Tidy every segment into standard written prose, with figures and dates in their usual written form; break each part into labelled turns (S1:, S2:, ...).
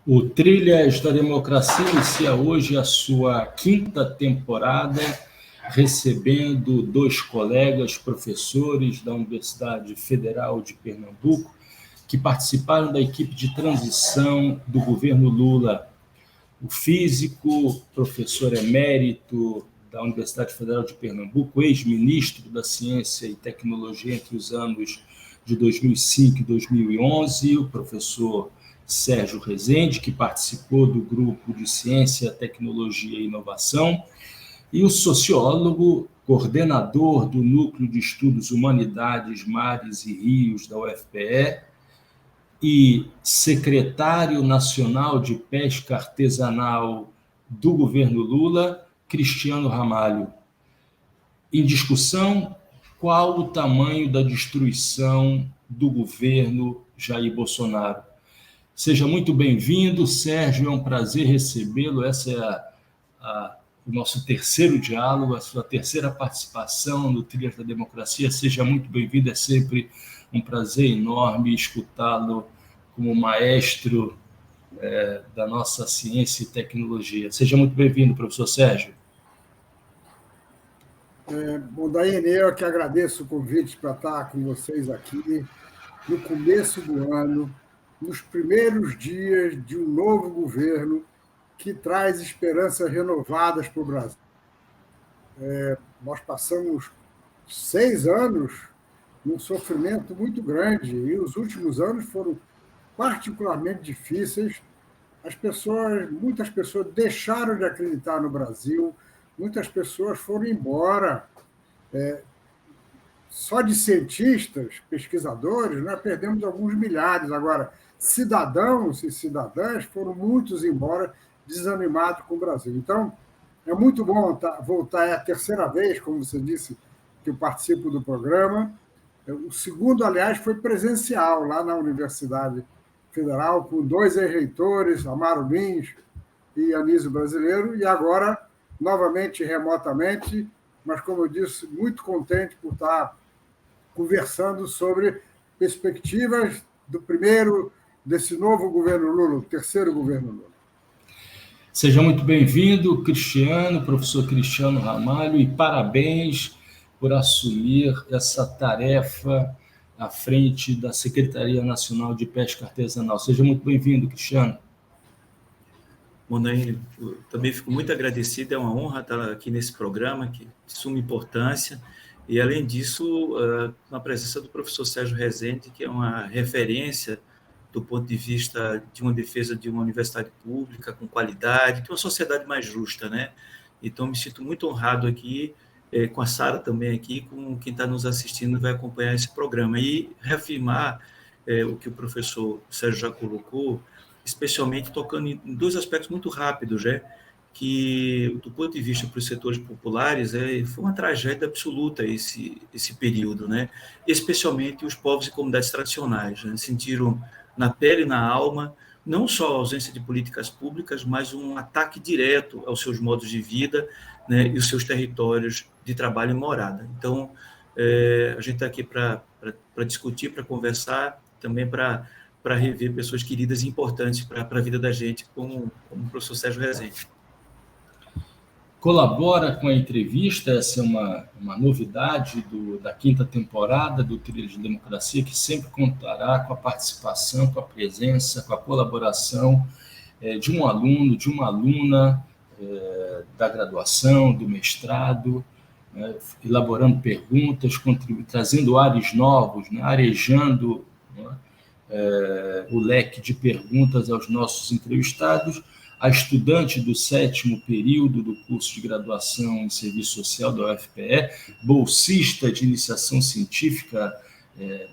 S1: O Trilhas da Democracia inicia hoje a sua quinta temporada, recebendo dois colegas professores da Universidade Federal de Pernambuco que participaram da equipe de transição do governo Lula. O físico, professor emérito da Universidade Federal de Pernambuco, ex-ministro da Ciência e Tecnologia entre os anos de 2005 e 2011, o professor Sérgio Rezende, que participou do grupo de Ciência, Tecnologia e Inovação, e o sociólogo, coordenador do Núcleo de Estudos Humanidades, Mares e Rios da UFPE e secretário nacional de pesca artesanal do governo Lula, Cristiano Ramalho. Em discussão, qual o tamanho da destruição do governo Jair Bolsonaro? Seja muito bem-vindo, Sérgio, é um prazer recebê-lo. Essa é o nosso terceiro diálogo, a sua terceira participação no Trilhas da Democracia. Seja muito bem-vindo, é sempre um prazer enorme escutá-lo como maestro da nossa ciência e tecnologia. Seja muito bem-vindo, professor Sérgio.
S2: Bom, Daine, eu que agradeço o convite para estar com vocês aqui no começo do ano, nos primeiros dias de um novo governo que traz esperanças renovadas para o Brasil. Nós passamos 6 anos num sofrimento muito grande e os últimos anos foram particularmente difíceis. Muitas pessoas deixaram de acreditar no Brasil, muitas pessoas foram embora. Só de cientistas, pesquisadores, nós perdemos alguns milhares. Agora, cidadãos e cidadãs foram muitos embora, desanimados com o Brasil. Então, é muito bom voltar, é a terceira vez, como você disse, que eu participo do programa. O segundo, aliás, foi presencial, lá na Universidade Federal, com 2 ex-reitores, Amaro Lins e Anísio Brasileiro, e agora, novamente, remotamente, mas, como eu disse, muito contente por estar conversando sobre perspectivas desse novo governo Lula, o terceiro governo Lula.
S1: Seja muito bem-vindo, Cristiano, professor Cristiano Ramalho, e parabéns por assumir essa tarefa à frente da Secretaria Nacional de Pesca Artesanal. Seja muito bem-vindo, Cristiano.
S3: Bom, Daine, eu também fico muito agradecido, é uma honra estar aqui nesse programa, que de suma importância, e, além disso, na presença do professor Sérgio Rezende, que é uma referência do ponto de vista de uma defesa de uma universidade pública com qualidade, de uma sociedade mais justa, né? Então, me sinto muito honrado aqui, com a Sara também aqui, com quem está nos assistindo vai acompanhar esse programa. E reafirmar o que o professor Sérgio já colocou, especialmente tocando em 2 aspectos muito rápidos, né? Que, do ponto de vista para os setores populares, foi uma tragédia absoluta esse período, né? Especialmente os povos e comunidades tradicionais, né? Sentiram na pele e na alma, não só a ausência de políticas públicas, mas um ataque direto aos seus modos de vida, né? E os seus territórios de trabalho e morada. Então, a gente está aqui para discutir, para conversar, também para rever pessoas queridas e importantes para a vida da gente, como o professor Sérgio Rezende.
S1: Colabora com a entrevista, essa é uma novidade da quinta temporada do Trilhas de Democracia, que sempre contará com a participação, com a presença, com a colaboração de um aluno, de uma aluna da graduação, do mestrado, elaborando perguntas, trazendo ares novos, arejando o leque de perguntas aos nossos entrevistados. A estudante do 7º período do curso de graduação em Serviço Social da UFPE, bolsista de iniciação científica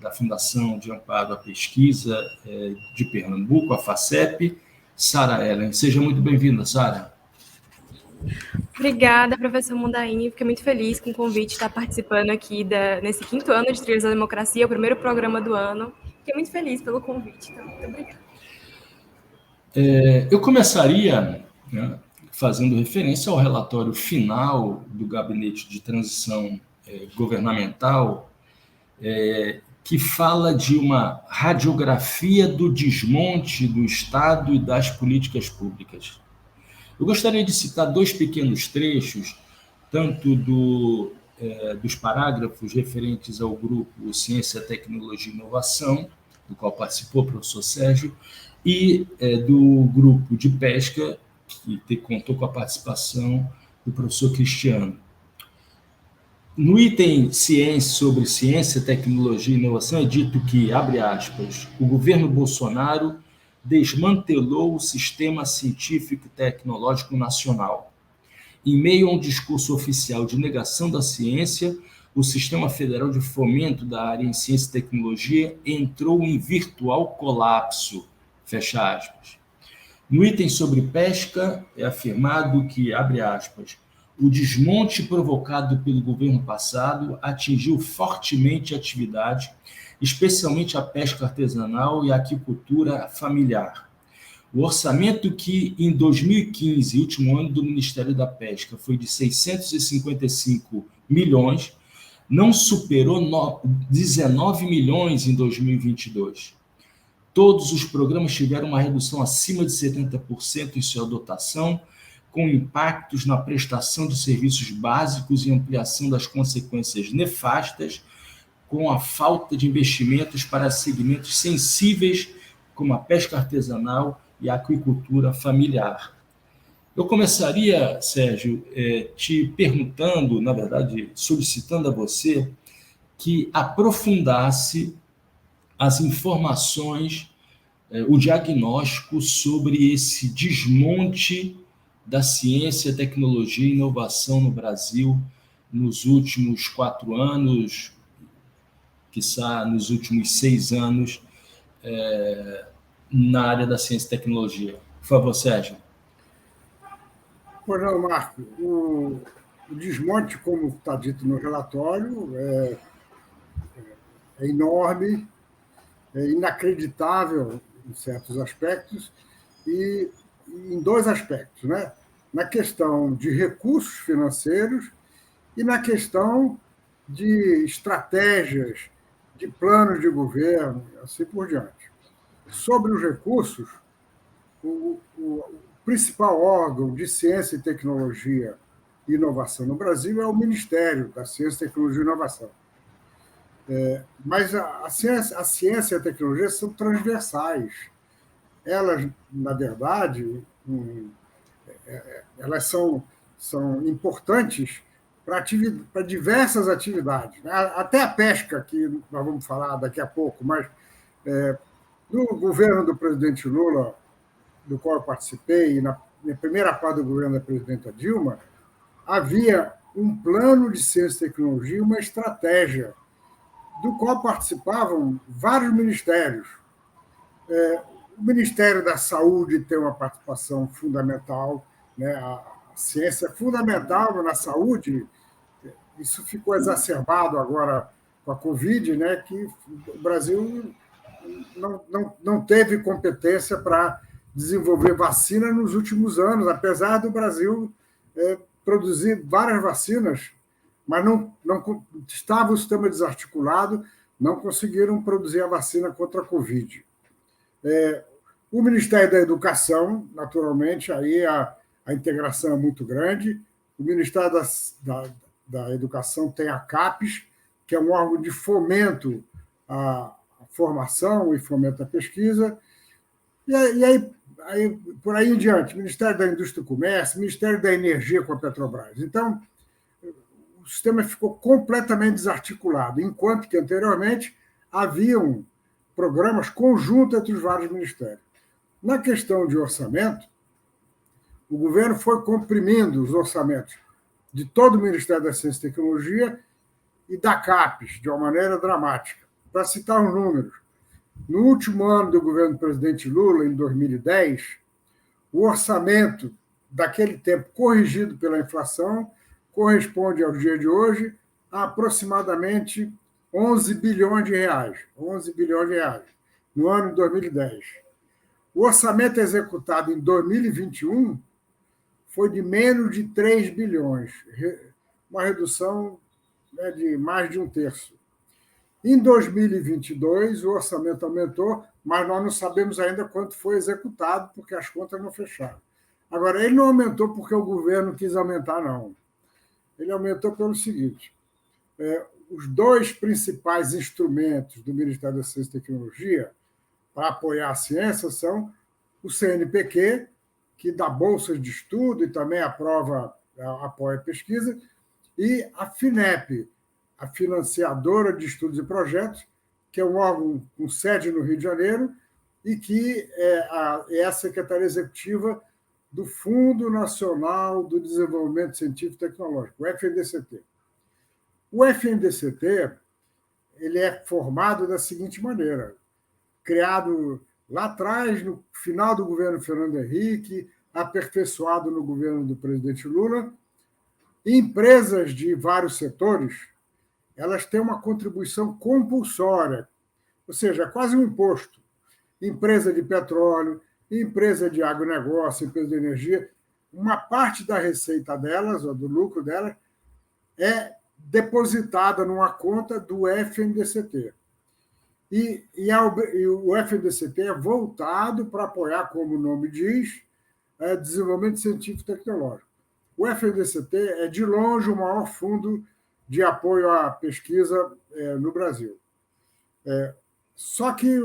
S1: da Fundação de Amparo à Pesquisa de Pernambuco, a FACEP, Sara Ellen. Seja muito bem-vinda, Sara.
S4: Obrigada, professor Mondaini. Fiquei muito feliz com o convite de estar participando aqui nesse 5º ano de Trilhas da Democracia, o primeiro programa do ano. Fiquei muito feliz pelo convite. Então, muito obrigada.
S1: Eu começaria fazendo referência ao relatório final do Gabinete de Transição Governamental, que fala de uma radiografia do desmonte do Estado e das políticas públicas. Eu gostaria de citar 2 pequenos trechos, tanto dos parágrafos referentes ao grupo Ciência, Tecnologia e Inovação, do qual participou o professor Sérgio, e do grupo de pesca, que contou com a participação do professor Cristiano. No item sobre ciência, tecnologia e inovação é dito que, abre aspas, o governo Bolsonaro desmantelou o sistema científico e tecnológico nacional. Em meio a um discurso oficial de negação da ciência, o Sistema Federal de Fomento da área em ciência e tecnologia entrou em virtual colapso, fecha aspas. No item sobre pesca, é afirmado que, abre aspas, o desmonte provocado pelo governo passado atingiu fortemente a atividade, especialmente a pesca artesanal e a aquicultura familiar. O orçamento que, em 2015, último ano do Ministério da Pesca, foi de 655 milhões, não superou 19 milhões em 2022. Todos os programas tiveram uma redução acima de 70% em sua dotação, com impactos na prestação de serviços básicos e ampliação das consequências nefastas, com a falta de investimentos para segmentos sensíveis, como a pesca artesanal e a aquicultura familiar. Eu começaria, Sérgio, te perguntando, na verdade, solicitando a você que aprofundasse as informações, o diagnóstico sobre esse desmonte da ciência, tecnologia e inovação no Brasil nos últimos 4 anos, quiçá nos últimos 6 anos, na área da ciência e tecnologia. Por favor, Sérgio.
S2: Pois não, Marco. O desmonte, como está dito no relatório, é enorme, é inacreditável em certos aspectos, e em 2 aspectos, né? Na questão de recursos financeiros e na questão de estratégias, de planos de governo, assim por diante. Sobre os recursos, o principal órgão de ciência e tecnologia e inovação no Brasil é o Ministério da Ciência, Tecnologia e Inovação. Mas a ciência e a tecnologia são transversais. Elas, na verdade, elas são importantes para diversas atividades. Até a pesca, que nós vamos falar daqui a pouco, mas no governo do presidente Lula, do qual eu participei, e na primeira parte do governo da presidenta Dilma, havia um plano de ciência e tecnologia, uma estratégia, do qual participavam vários ministérios. O Ministério da Saúde tem uma participação fundamental, né? A ciência é fundamental na saúde. Isso ficou exacerbado agora com a Covid, né? Que o Brasil não teve competência para desenvolver vacina nos últimos anos, apesar do Brasil produzir várias vacinas, mas não estava o sistema desarticulado, não conseguiram produzir a vacina contra a Covid. O Ministério da Educação, naturalmente, aí a integração é muito grande. O Ministério da Educação tem a CAPES, que é um órgão de fomento à formação e fomento à pesquisa. E aí, por aí em diante, Ministério da Indústria e Comércio, Ministério da Energia com a Petrobras. Então, o sistema ficou completamente desarticulado, enquanto que anteriormente haviam programas conjuntos entre os vários ministérios. Na questão de orçamento, o governo foi comprimindo os orçamentos de todo o Ministério da Ciência e Tecnologia e da CAPES, de uma maneira dramática. Para citar os números, no último ano do governo do presidente Lula, em 2010, o orçamento daquele tempo, corrigido pela inflação, corresponde ao dia de hoje a aproximadamente 11 bilhões de reais. 11 bilhões de reais, no ano de 2010. O orçamento executado em 2021 foi de menos de 3 bilhões, uma redução de mais de 1/3. Em 2022, o orçamento aumentou, mas nós não sabemos ainda quanto foi executado, porque as contas não fecharam. Agora, ele não aumentou porque o governo quis aumentar, não. Ele aumentou pelo seguinte: os dois principais instrumentos do Ministério da Ciência e Tecnologia para apoiar a ciência são o CNPq, que dá bolsas de estudo e também apoia a pesquisa, e a FINEP, a Financiadora de Estudos e Projetos, que é um órgão com sede no Rio de Janeiro e que é a secretaria executiva do Fundo Nacional do Desenvolvimento Científico e Tecnológico, o FNDCT. O FNDCT ele é formado da seguinte maneira: criado lá atrás, no final do governo Fernando Henrique, aperfeiçoado no governo do presidente Lula, empresas de vários setores, elas têm uma contribuição compulsória, ou seja, quase um imposto. Empresa de petróleo, empresa de agronegócio, empresa de energia, uma parte da receita delas, ou do lucro delas, é depositada numa conta do FNDCT. E o FNDCT é voltado para apoiar, como o nome diz, desenvolvimento científico e tecnológico. O FNDCT é, de longe, o maior fundo de apoio à pesquisa no Brasil. Só que,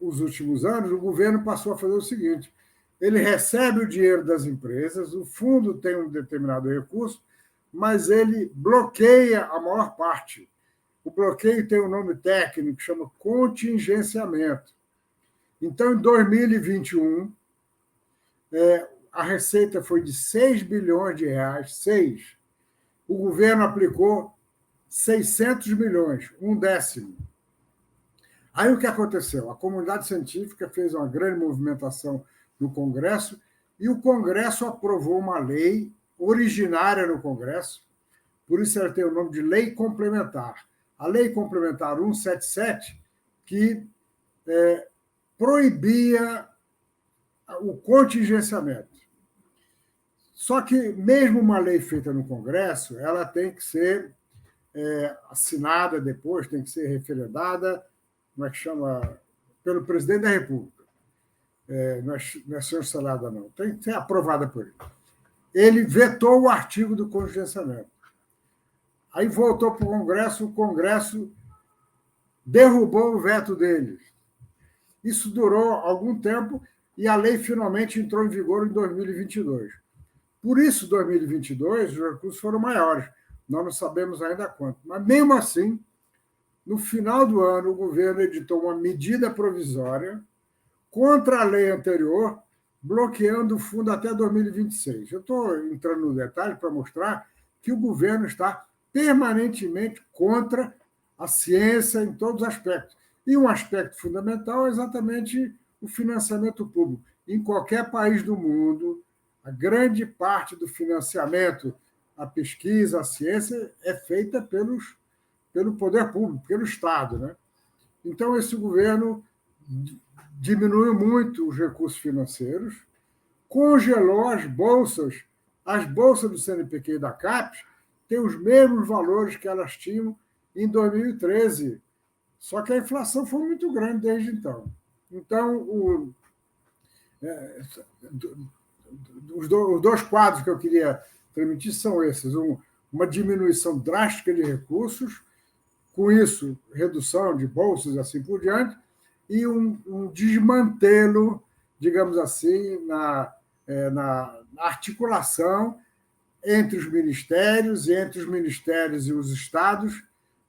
S2: nos últimos anos, o governo passou a fazer o seguinte: ele recebe o dinheiro das empresas, o fundo tem um determinado recurso, mas ele bloqueia a maior parte. O bloqueio tem um nome técnico que chama contingenciamento. Então, em 2021, a receita foi de 6 bilhões de reais, 6. O governo aplicou 600 milhões, 1/10. Aí o que aconteceu? A comunidade científica fez uma grande movimentação no Congresso e o Congresso aprovou uma lei originária no Congresso, por isso ela tem o nome de Lei Complementar. A Lei Complementar 177, que proibia o contingenciamento. Só que, mesmo uma lei feita no Congresso, ela tem que ser assinada depois, tem que ser referendada, como é que chama? Pelo presidente da República. Não é chancelada, não. Tem que ser aprovada por ele. Ele vetou o artigo do contingenciamento. Aí voltou para o Congresso derrubou o veto dele. Isso durou algum tempo e a lei finalmente entrou em vigor em 2022. Por isso, 2022, os recursos foram maiores. Nós não sabemos ainda quanto. Mas, mesmo assim, no final do ano, o governo editou uma medida provisória contra a lei anterior, bloqueando o fundo até 2026. Eu estou entrando no detalhe para mostrar que o governo está permanentemente contra a ciência em todos os aspectos. E um aspecto fundamental é exatamente o financiamento público. Em qualquer país do mundo, a grande parte do financiamento à pesquisa, à ciência, é feita pelo poder público, pelo Estado, né? Então, esse governo diminuiu muito os recursos financeiros, congelou as bolsas do CNPq e da CAPES têm os mesmos valores que elas tinham em 2013, só que a inflação foi muito grande desde então. Então, os dois quadros que eu queria transmitir são esses: uma diminuição drástica de recursos, com isso, redução de bolsas, assim por diante, e um desmantelo, digamos assim, na articulação entre os ministérios e os estados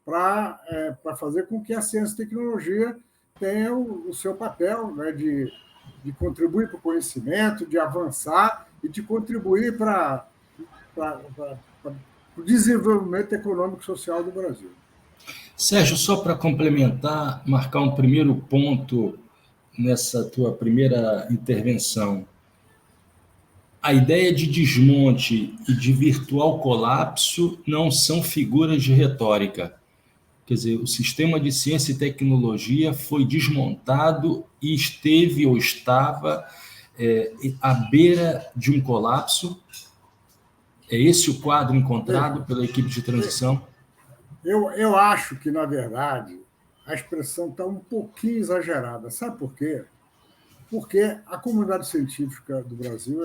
S2: para fazer com que a ciência e tecnologia tenha o seu papel, né, de contribuir para o conhecimento, de avançar e de contribuir para o desenvolvimento econômico e social do Brasil.
S1: Sérgio, só para complementar, marcar um primeiro ponto nessa tua primeira intervenção. A ideia de desmonte e de virtual colapso não são figuras de retórica. Quer dizer, o sistema de ciência e tecnologia foi desmontado e esteve ou estava à beira de um colapso. É esse o quadro encontrado pela equipe de transição?
S2: Eu acho que, na verdade, a expressão está um pouquinho exagerada. Sabe por quê? Porque a comunidade científica do Brasil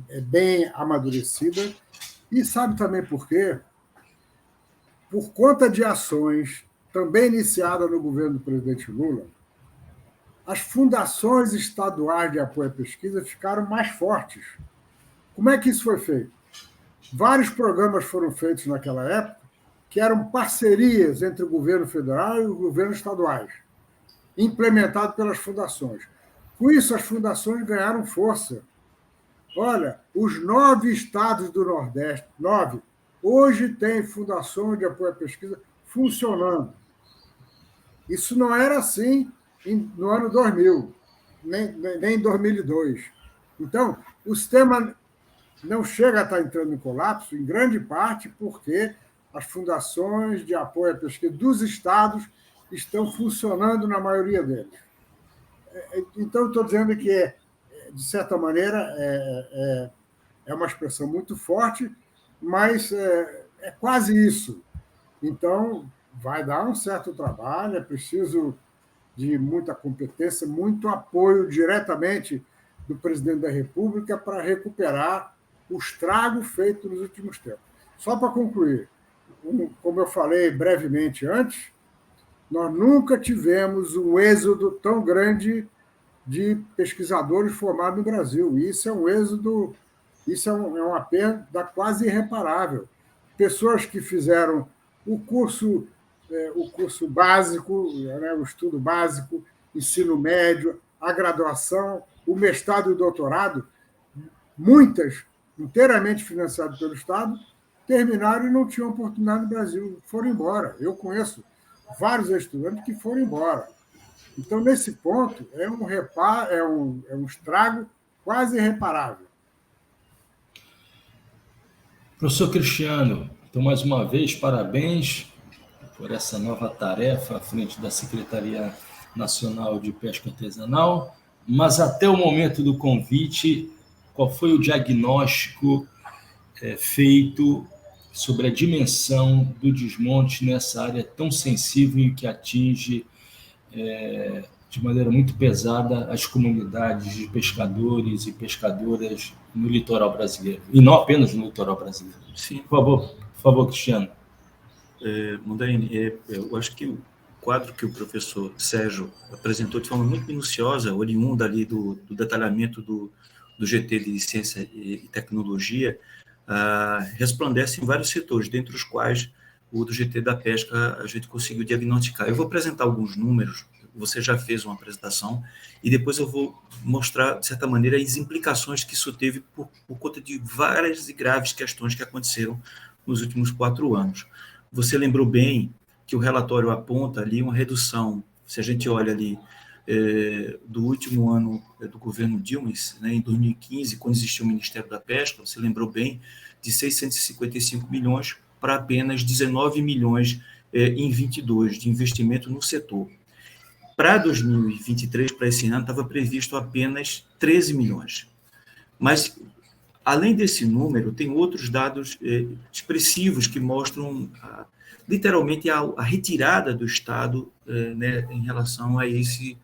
S2: é bem amadurecida e sabe também por quê? Por conta de ações também iniciadas no governo do presidente Lula, as fundações estaduais de apoio à pesquisa ficaram mais fortes. Como é que isso foi feito? Vários programas foram feitos naquela época que eram parcerias entre o governo federal e os governos estaduais, implementados pelas fundações. Com isso, as fundações ganharam força. Olha, os 9 estados do Nordeste, 9, hoje têm fundações de apoio à pesquisa funcionando. Isso não era assim no ano 2000, nem em 2002. Então, o sistema não chega a estar entrando em colapso, em grande parte porque as fundações de apoio à pesquisa dos estados estão funcionando na maioria deles. Então, estou dizendo que, de certa maneira, é uma expressão muito forte, mas é quase isso. Então, vai dar um certo trabalho, é preciso de muita competência, muito apoio diretamente do presidente da República para recuperar o estrago feito nos últimos tempos. Só para concluir, como eu falei brevemente antes, nós nunca tivemos um êxodo tão grande de pesquisadores formados no Brasil. E isso é um êxodo, isso é uma perda quase irreparável. Pessoas que fizeram o curso básico, né, o estudo básico, ensino médio, a graduação, o mestrado e o doutorado, muitas inteiramente financiadas pelo Estado, terminaram e não tinham oportunidade no Brasil, foram embora. Eu conheço vários estudantes que foram embora. Então, nesse ponto, é um estrago quase irreparável.
S1: Professor Cristiano, então, mais uma vez, parabéns por essa nova tarefa à frente da Secretaria Nacional de Pesca Artesanal, mas até o momento do convite, qual foi o diagnóstico feito sobre a dimensão do desmonte nessa área tão sensível e que atinge de maneira muito pesada as comunidades de pescadores e pescadoras no litoral brasileiro, e não apenas no litoral brasileiro?
S3: Sim.
S1: Por favor, Cristiano.
S3: Mundaini, eu acho que o quadro que o professor Sérgio apresentou de forma muito minuciosa, oriunda ali do detalhamento do GT de Ciência e Tecnologia, resplandece em vários setores, dentre os quais o do GT da Pesca a gente conseguiu diagnosticar. Eu vou apresentar alguns números, você já fez uma apresentação, e depois eu vou mostrar, de certa maneira, as implicações que isso teve por conta de várias e graves questões que aconteceram nos últimos 4 anos. Você lembrou bem que o relatório aponta ali uma redução, se a gente olha ali, do último ano do governo Dilma, né, em 2015, quando existiu o Ministério da Pesca, você lembrou bem, de 655 milhões para apenas 19 milhões em 22 de investimento no setor. Para 2023, para esse ano, estava previsto apenas 13 milhões. Mas, além desse número, tem outros dados expressivos que mostram literalmente a retirada do Estado né, em relação a esse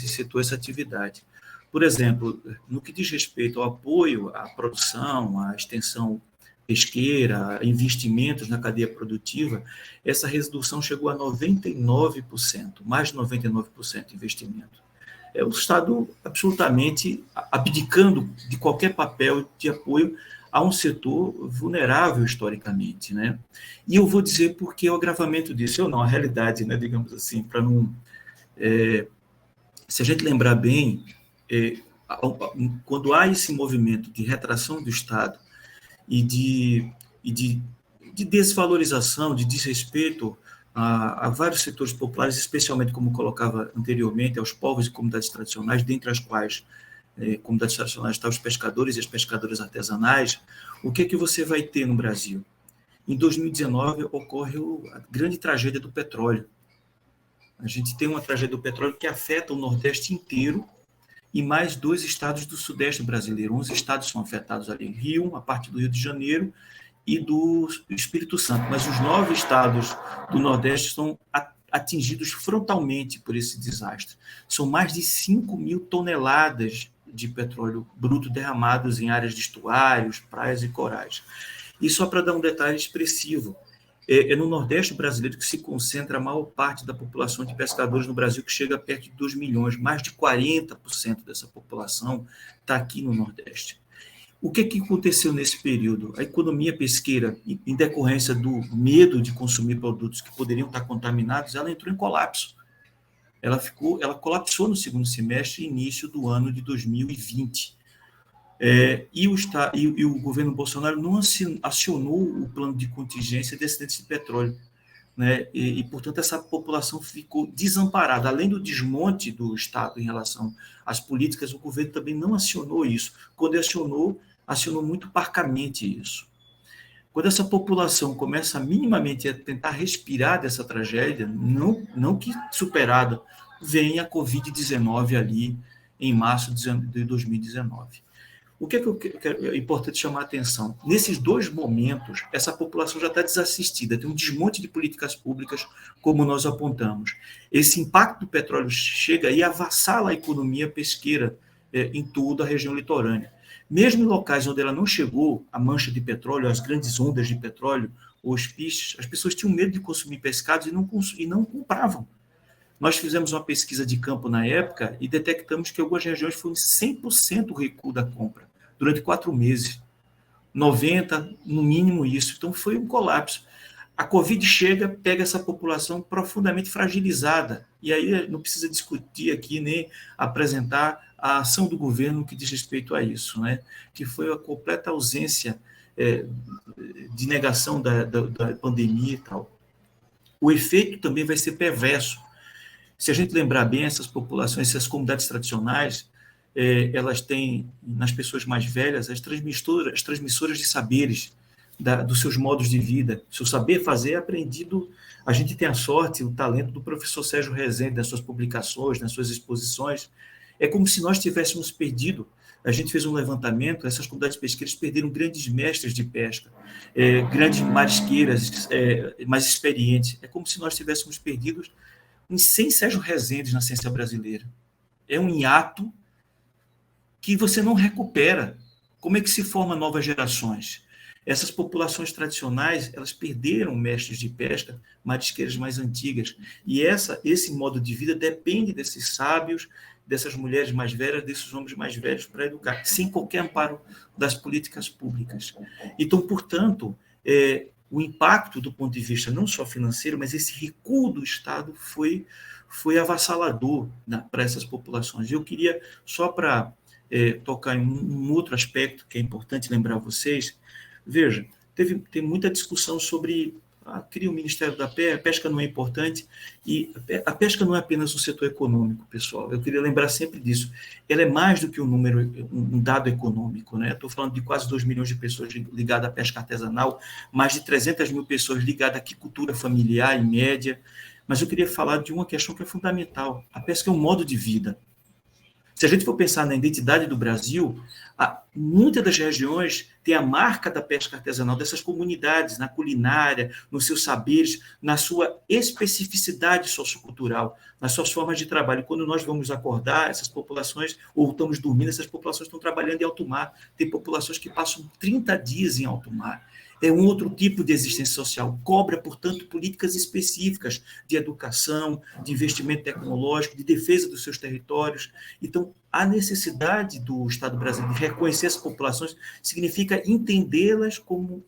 S3: setor, essa atividade. Por exemplo, no que diz respeito ao apoio à produção, à extensão pesqueira, investimentos na cadeia produtiva, essa redução chegou a 99%, mais de 99% de investimento. É o Estado absolutamente abdicando de qualquer papel de apoio a um setor vulnerável historicamente, né? E eu vou dizer por que o agravamento disso, ou não, a realidade, né, digamos assim, para não... se a gente lembrar bem, quando há esse movimento de retração do Estado e de desvalorização, de desrespeito a vários setores populares, especialmente, como colocava anteriormente, aos povos e comunidades tradicionais, dentre as quais comunidades tradicionais estão os pescadores e as pescadoras artesanais, o que é que você vai ter no Brasil? Em 2019, ocorre a grande tragédia do petróleo. A gente tem uma tragédia do petróleo que afeta o Nordeste inteiro e mais 2 estados do Sudeste brasileiro. 11 estados são afetados ali. Rio, a parte do Rio de Janeiro, e do Espírito Santo, mas os 9 estados do Nordeste estão atingidos frontalmente por esse desastre. São mais de 5.000 toneladas de petróleo bruto derramados em áreas de estuários, praias e corais. E só para dar um detalhe expressivo, é no Nordeste brasileiro que se concentra a maior parte da população de pescadores no Brasil, que chega a perto de 2 milhões. Mais de 40% dessa população está aqui no Nordeste. O que aconteceu nesse período? A economia pesqueira, em decorrência do medo de consumir produtos que poderiam estar contaminados, ela entrou em colapso. Ela colapsou no segundo semestre e início do ano de 2020. E o governo Bolsonaro não acionou o plano de contingência de acidentes de petróleo, né? Portanto, essa população ficou desamparada. Além do desmonte do Estado em relação às políticas, o governo também não acionou isso. Quando acionou muito parcamente isso. Quando essa população começa minimamente a tentar respirar dessa tragédia, não que superada, vem a Covid-19 ali em março de 2019. O que é importante chamar a atenção? Nesses 2 momentos, essa população já está desassistida, tem um desmonte de políticas públicas, como nós apontamos. Esse impacto do petróleo chega e avassala a economia pesqueira em toda a região litorânea. Mesmo em locais onde ela não chegou, a mancha de petróleo, as grandes ondas de petróleo, ou os pistes, as pessoas tinham medo de consumir pescados e não compravam. Nós fizemos uma pesquisa de campo na época e detectamos que algumas regiões foram 100% o recuo da compra, durante 4 meses. 90%, no mínimo isso. Então, foi um colapso. A Covid chega, pega essa população profundamente fragilizada. E aí não precisa discutir aqui, nem apresentar a ação do governo que diz respeito a isso, né? Que foi a completa ausência de negação da pandemia e tal. O efeito também vai ser perverso. Se a gente lembrar bem, essas populações, essas comunidades tradicionais, elas têm, nas pessoas mais velhas, as transmissoras de saberes, dos seus modos de vida. Seu saber fazer é aprendido. A gente tem a sorte, o talento do professor Sérgio Rezende, nas suas publicações, nas suas exposições. É como se nós tivéssemos perdido. A gente fez um levantamento, essas comunidades pesqueiras perderam grandes mestres de pesca, grandes marisqueiras mais experientes. É como se nós tivéssemos perdido uns 100 Sérgio Rezendes na ciência brasileira. É um hiato que você não recupera. Como é que se formam novas gerações? Essas populações tradicionais, elas perderam mestres de pesca, marisqueiras mais antigas. E esse modo de vida depende desses sábios, dessas mulheres mais velhas, desses homens mais velhos para educar, sem qualquer amparo das políticas públicas. Então, portanto, o impacto do ponto de vista não só financeiro, mas esse recuo do Estado foi avassalador para essas populações. Eu queria, só para tocar em um outro aspecto que é importante lembrar a vocês, veja, tem muita discussão sobre cria o Ministério da Pesca, a pesca não é importante, e a pesca não é apenas um setor econômico, pessoal, eu queria lembrar sempre disso, ela é mais do que um dado econômico, né? Estou falando de quase 2 milhões de pessoas ligadas à pesca artesanal, mais de 300 mil pessoas ligadas à aquicultura familiar, em média, mas eu queria falar de uma questão que é fundamental, a pesca é um modo de vida. Se a gente for pensar na identidade do Brasil, muitas das regiões têm a marca da pesca artesanal dessas comunidades, na culinária, nos seus saberes, na sua especificidade sociocultural, nas suas formas de trabalho. E quando nós vamos acordar, essas populações, ou estamos dormindo, essas populações estão trabalhando em alto mar. Tem populações que passam 30 dias em alto mar. É um outro tipo de existência social. Cobra, portanto, políticas específicas de educação, de investimento tecnológico, de defesa dos seus territórios. Então, a necessidade do Estado brasileiro de reconhecer essas populações significa entendê-las como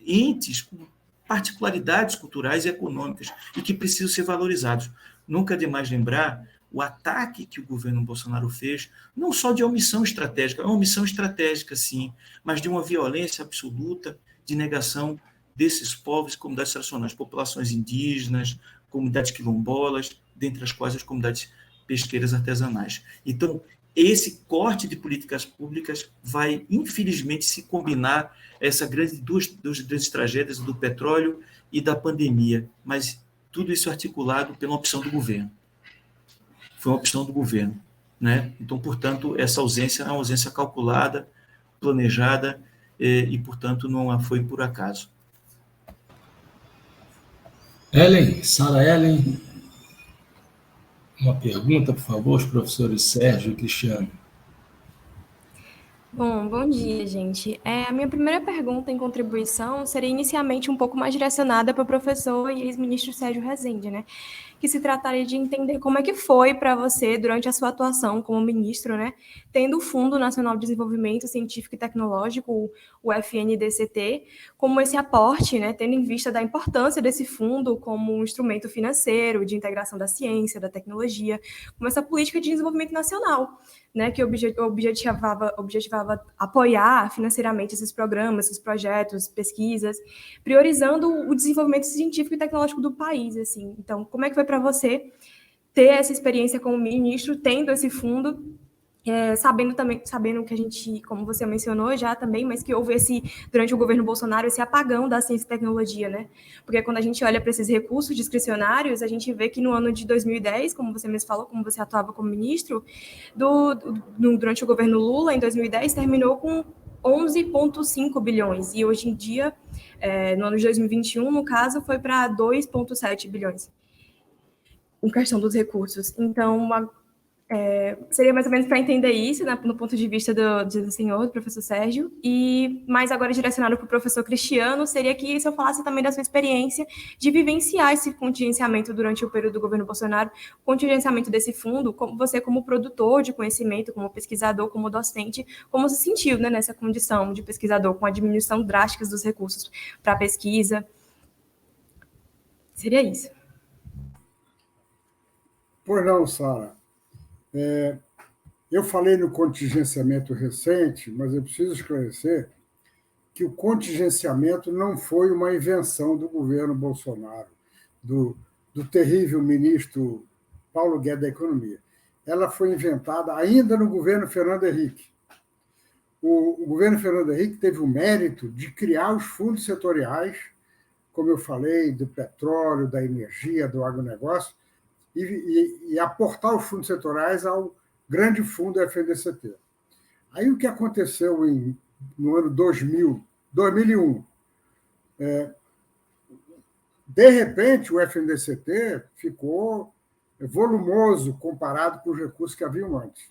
S3: entes com particularidades culturais e econômicas e que precisam ser valorizados. Nunca é demais lembrar o ataque que o governo Bolsonaro fez, não só de omissão estratégica, é uma omissão estratégica, sim, mas de uma violência absoluta, de negação desses povos e comunidades tradicionais, populações indígenas, comunidades quilombolas, dentre as quais as comunidades pesqueiras artesanais. Então, esse corte de políticas públicas vai, infelizmente, se combinar essa duas grandes tragédias do petróleo e da pandemia, mas tudo isso articulado pela opção do governo. Foi uma opção do governo, né? Então, portanto, essa ausência é uma ausência calculada, planejada, e portanto, não foi por acaso.
S1: Sara Ellen, uma pergunta, por favor, os professores Sérgio e Cristiano.
S4: Bom dia, gente. A minha primeira pergunta em contribuição seria inicialmente um pouco mais direcionada para o professor e ex-ministro Sérgio Rezende, né? Que se trataria de entender como é que foi para você, durante a sua atuação como ministro, né? Tendo o Fundo Nacional de Desenvolvimento Científico e Tecnológico, o FNDCT, como esse aporte, né? Tendo em vista da importância desse fundo como um instrumento financeiro de integração da ciência, da tecnologia, como essa política de desenvolvimento nacional, né, que objetivava apoiar financeiramente esses programas, esses projetos, pesquisas, priorizando o desenvolvimento científico e tecnológico do país, assim. Então, como é que foi para você ter essa experiência como ministro, tendo esse fundo, sabendo que a gente, como você mencionou já também, mas que houve durante o governo Bolsonaro, esse apagão da ciência e tecnologia, né? Porque quando a gente olha para esses recursos discricionários, a gente vê que no ano de 2010, como você mesmo falou, como você atuava como ministro, durante o governo Lula, em 2010, terminou com 11,5 bilhões, e hoje em dia, no ano de 2021, no caso, foi para 2,7 bilhões, em questão dos recursos. Então, seria mais ou menos para entender isso, né, no ponto de vista do senhor, do professor Sérgio, e mais agora direcionado para o professor Cristiano, seria que se eu falasse também da sua experiência de vivenciar esse contingenciamento durante o período do governo Bolsonaro, contingenciamento desse fundo, você como produtor de conhecimento, como pesquisador, como docente, como se sentiu, né, nessa condição de pesquisador, com a diminuição drástica dos recursos para a pesquisa. Seria isso.
S2: Pois não, Sara. Eu falei no contingenciamento recente, mas eu preciso esclarecer que o contingenciamento não foi uma invenção do governo Bolsonaro, do terrível ministro Paulo Guedes da Economia. Ela foi inventada ainda no governo Fernando Henrique. O governo Fernando Henrique teve o mérito de criar os fundos setoriais, como eu falei, do petróleo, da energia, do agronegócio, e aportar os fundos setoriais ao grande fundo FNDCT. Aí o que aconteceu no ano 2001? De repente, o FNDCT ficou volumoso comparado com os recursos que haviam antes.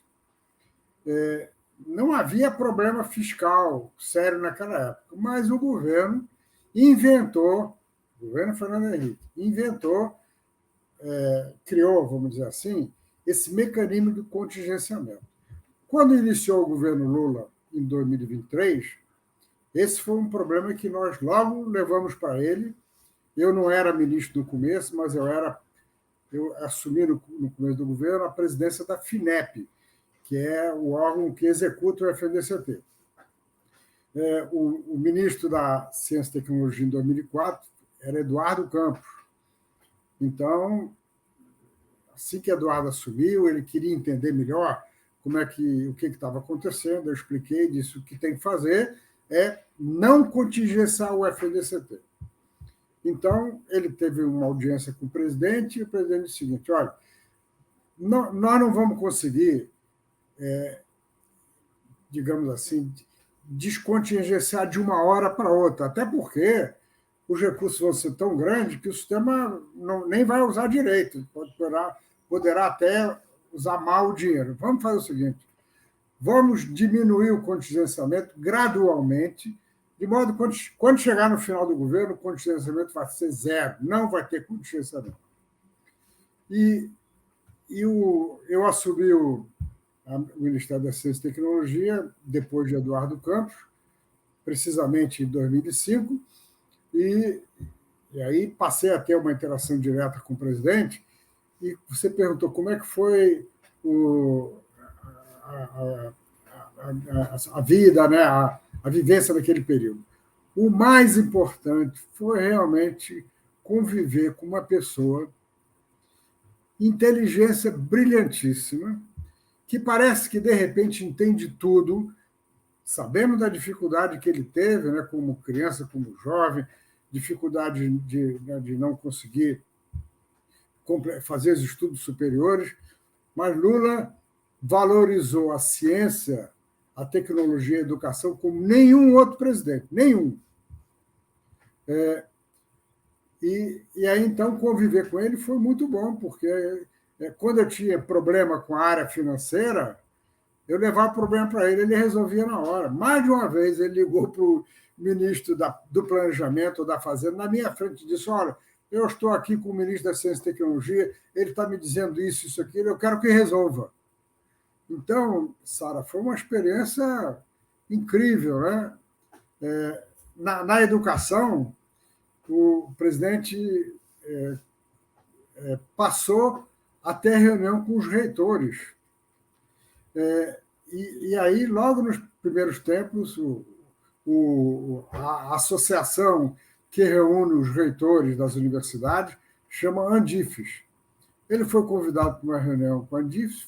S2: Não havia problema fiscal sério naquela época, mas o governo Fernando Henrique, criou, vamos dizer assim, esse mecanismo de contingenciamento. Quando iniciou o governo Lula, em 2023, esse foi um problema que nós logo levamos para ele. Eu não era ministro no começo, mas eu assumi no começo do governo a presidência da FINEP, que é o órgão que executa o FNDCT. O ministro da Ciência e Tecnologia em 2004 era Eduardo Campos. Então, assim que Eduardo assumiu, ele queria entender melhor o que estava acontecendo. Eu expliquei, disse o que tem que fazer é não contingenciar o FNDCT. Então, ele teve uma audiência com o presidente, e o presidente disse o seguinte: olha, nós não vamos conseguir, digamos assim, descontingenciar de uma hora para outra, até porque os recursos vão ser tão grandes que o sistema nem vai usar direito, poderá até usar mal o dinheiro. Vamos fazer o seguinte: vamos diminuir o contingenciamento gradualmente, de modo que quando chegar no final do governo, o contingenciamento vai ser zero, não vai ter contingenciamento. Eu assumi o Ministério da Ciência e Tecnologia depois de Eduardo Campos, precisamente em 2005, e aí passei a ter uma interação direta com o presidente. E você perguntou como é que foi a vida, né? a vivência daquele período. O mais importante foi realmente conviver com uma pessoa, inteligência brilhantíssima, que parece que, de repente, entende tudo. Sabemos da dificuldade que ele teve, né, como criança, como jovem, dificuldade de não conseguir fazer os estudos superiores, mas Lula valorizou a ciência, a tecnologia e a educação como nenhum outro presidente, nenhum. E aí, então, conviver com ele foi muito bom, porque quando eu tinha problema com a área financeira, eu levava o problema para ele resolvia na hora. Mais de uma vez, ele ligou para o ministro do Planejamento ou da Fazenda, na minha frente, e disse: olha, eu estou aqui com o ministro da Ciência e Tecnologia, ele está me dizendo isso, aquilo, eu quero que resolva. Então, Sara, foi uma experiência incrível, né? Na educação, o presidente passou a ter reunião com os reitores. E aí, logo nos primeiros tempos, a associação que reúne os reitores das universidades chama Andifes. Ele foi convidado para uma reunião com a Andifes,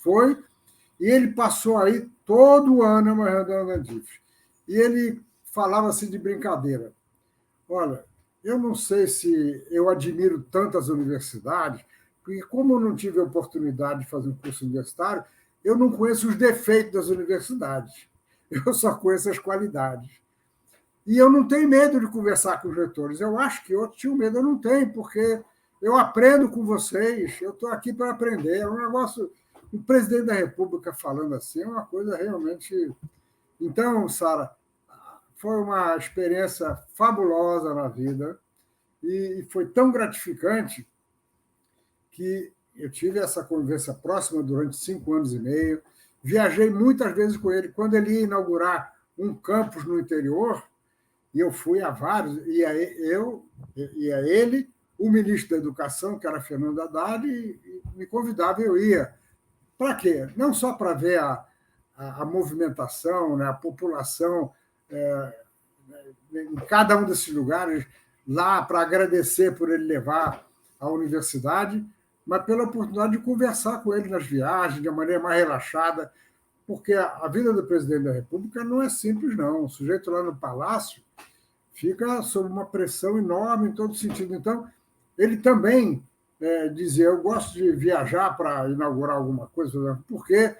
S2: e ele passou aí todo ano uma reunião da Andifes. E ele falava assim de brincadeira: olha, eu não sei se eu admiro tantas universidades, porque como eu não tive a oportunidade de fazer um curso universitário, eu não conheço os defeitos das universidades, eu só conheço as qualidades. E eu não tenho medo de conversar com os reitores. Eu acho que outros tinham medo, eu não tenho, porque eu aprendo com vocês, eu estou aqui para aprender. É um negócio, o presidente da República falando assim é uma coisa realmente... Então, Sara, foi uma experiência fabulosa na vida e foi tão gratificante que eu tive essa convivência próxima durante 5 anos e meio, viajei muitas vezes com ele. Quando ele ia inaugurar um campus no interior, e eu fui a vários, e a ele, o ministro da Educação, que era Fernando Haddad, e me convidava e eu ia. Para quê? Não só para ver a movimentação, né, a população em cada um desses lugares, lá para agradecer por ele levar a universidade, mas pela oportunidade de conversar com ele nas viagens, de uma maneira mais relaxada, porque a vida do presidente da República não é simples, não. O sujeito lá no Palácio fica sob uma pressão enorme em todo sentido. Então, ele também dizia: eu gosto de viajar para inaugurar alguma coisa, porque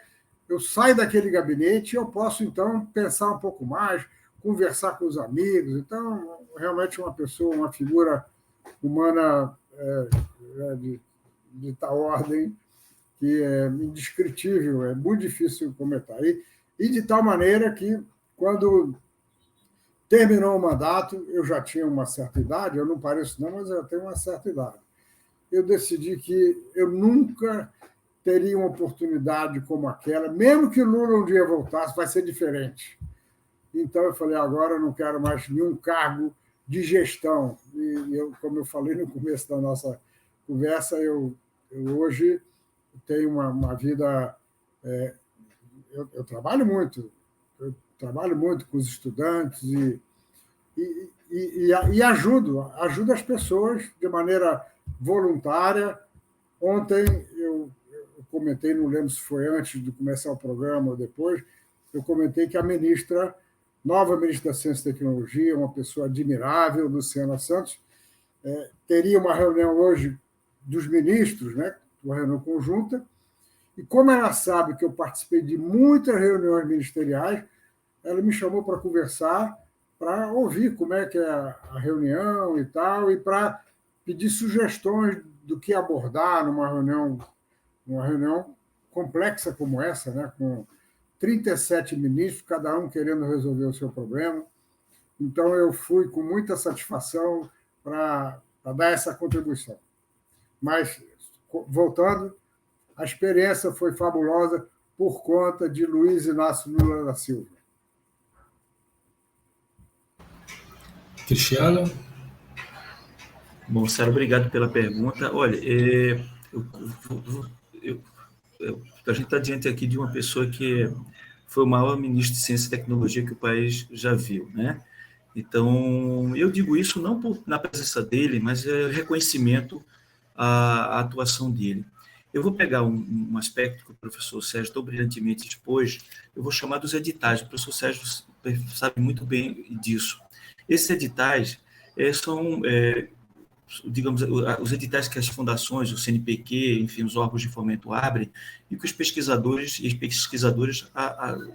S2: eu saio daquele gabinete e eu posso, então, pensar um pouco mais, conversar com os amigos. Então, realmente uma pessoa, uma figura humana de tal ordem que é indescritível, é muito difícil comentar. E de tal maneira que, quando terminou o mandato, eu já tinha uma certa idade, eu não pareço não, mas eu já tenho uma certa idade. Eu decidi que eu nunca teria uma oportunidade como aquela, mesmo que Lula um dia voltasse, vai ser diferente. Então, eu falei: agora eu não quero mais nenhum cargo de gestão. E eu, como eu falei no começo da nossa conversa, eu hoje tenho uma vida... Eu trabalho muito com os estudantes e ajudo as pessoas de maneira voluntária. Ontem eu comentei, não lembro se foi antes de começar o programa ou depois, eu comentei que a nova ministra da Ciência e Tecnologia, uma pessoa admirável, Luciana Santos, teria uma reunião hoje dos ministros, né, uma reunião conjunta, e como ela sabe que eu participei de muitas reuniões ministeriais, ela me chamou para conversar, para ouvir como é que é a reunião e tal, e para pedir sugestões do que abordar numa reunião complexa como essa, né, com 37 ministros, cada um querendo resolver o seu problema. Então, eu fui com muita satisfação para dar essa contribuição. Mas, voltando, a experiência foi fabulosa por conta de Luiz Inácio Lula da Silva.
S1: Cristiano?
S3: Bom, Sara, obrigado pela pergunta. Olha, a gente está diante aqui de uma pessoa que foi o maior ministro de Ciência e Tecnologia que o país já viu, né? Então, eu digo isso não na presença dele, mas reconhecimento à atuação dele. Eu vou pegar um aspecto que o professor Sérgio tão brilhantemente expôs, eu vou chamar dos editais. O professor Sérgio sabe muito bem disso. Esses editais digamos, os editais que as fundações, o CNPq, enfim, os órgãos de fomento abrem, e que os pesquisadores e as pesquisadoras,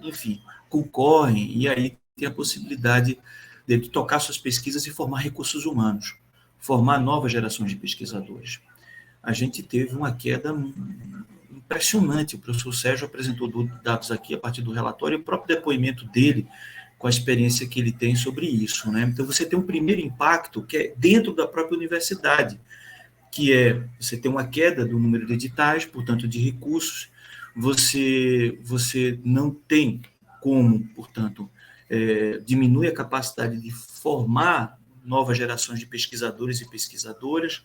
S3: enfim, concorrem, e aí tem a possibilidade de tocar suas pesquisas e formar recursos humanos, formar novas gerações de pesquisadores. A gente teve uma queda impressionante. O professor Sérgio apresentou dados aqui a partir do relatório e o próprio depoimento dele, com a experiência que ele tem sobre isso, né? Então, você tem um primeiro impacto que é dentro da própria universidade, que é você tem uma queda do número de editais, portanto, de recursos, você não tem como, portanto, diminui a capacidade de formar novas gerações de pesquisadores e pesquisadoras,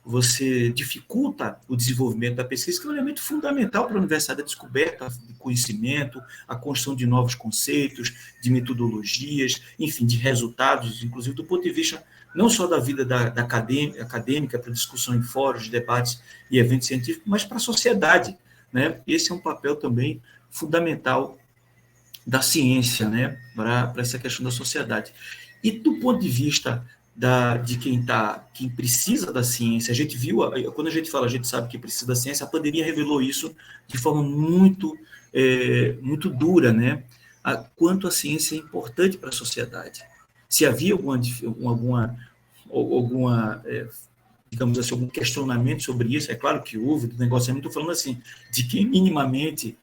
S3: você dificulta o desenvolvimento da pesquisa, que é um elemento fundamental para a universidade, a descoberta de conhecimento, a construção de novos conceitos, de metodologias, enfim, de resultados, inclusive do ponto de vista não só da vida da acadêmica, para discussão em fóruns, debates e eventos científicos, mas para a sociedade, né? Esse é um papel também fundamental da ciência, né? Para essa questão da sociedade. E do ponto de vista de quem precisa da ciência, a gente viu, quando a gente fala, a gente sabe que precisa da ciência, a pandemia revelou isso de forma muito dura, né? Quanto a ciência é importante para a sociedade. Se havia digamos assim, algum questionamento sobre isso, é claro que houve, do negócio, eu estou falando assim, de quem minimamente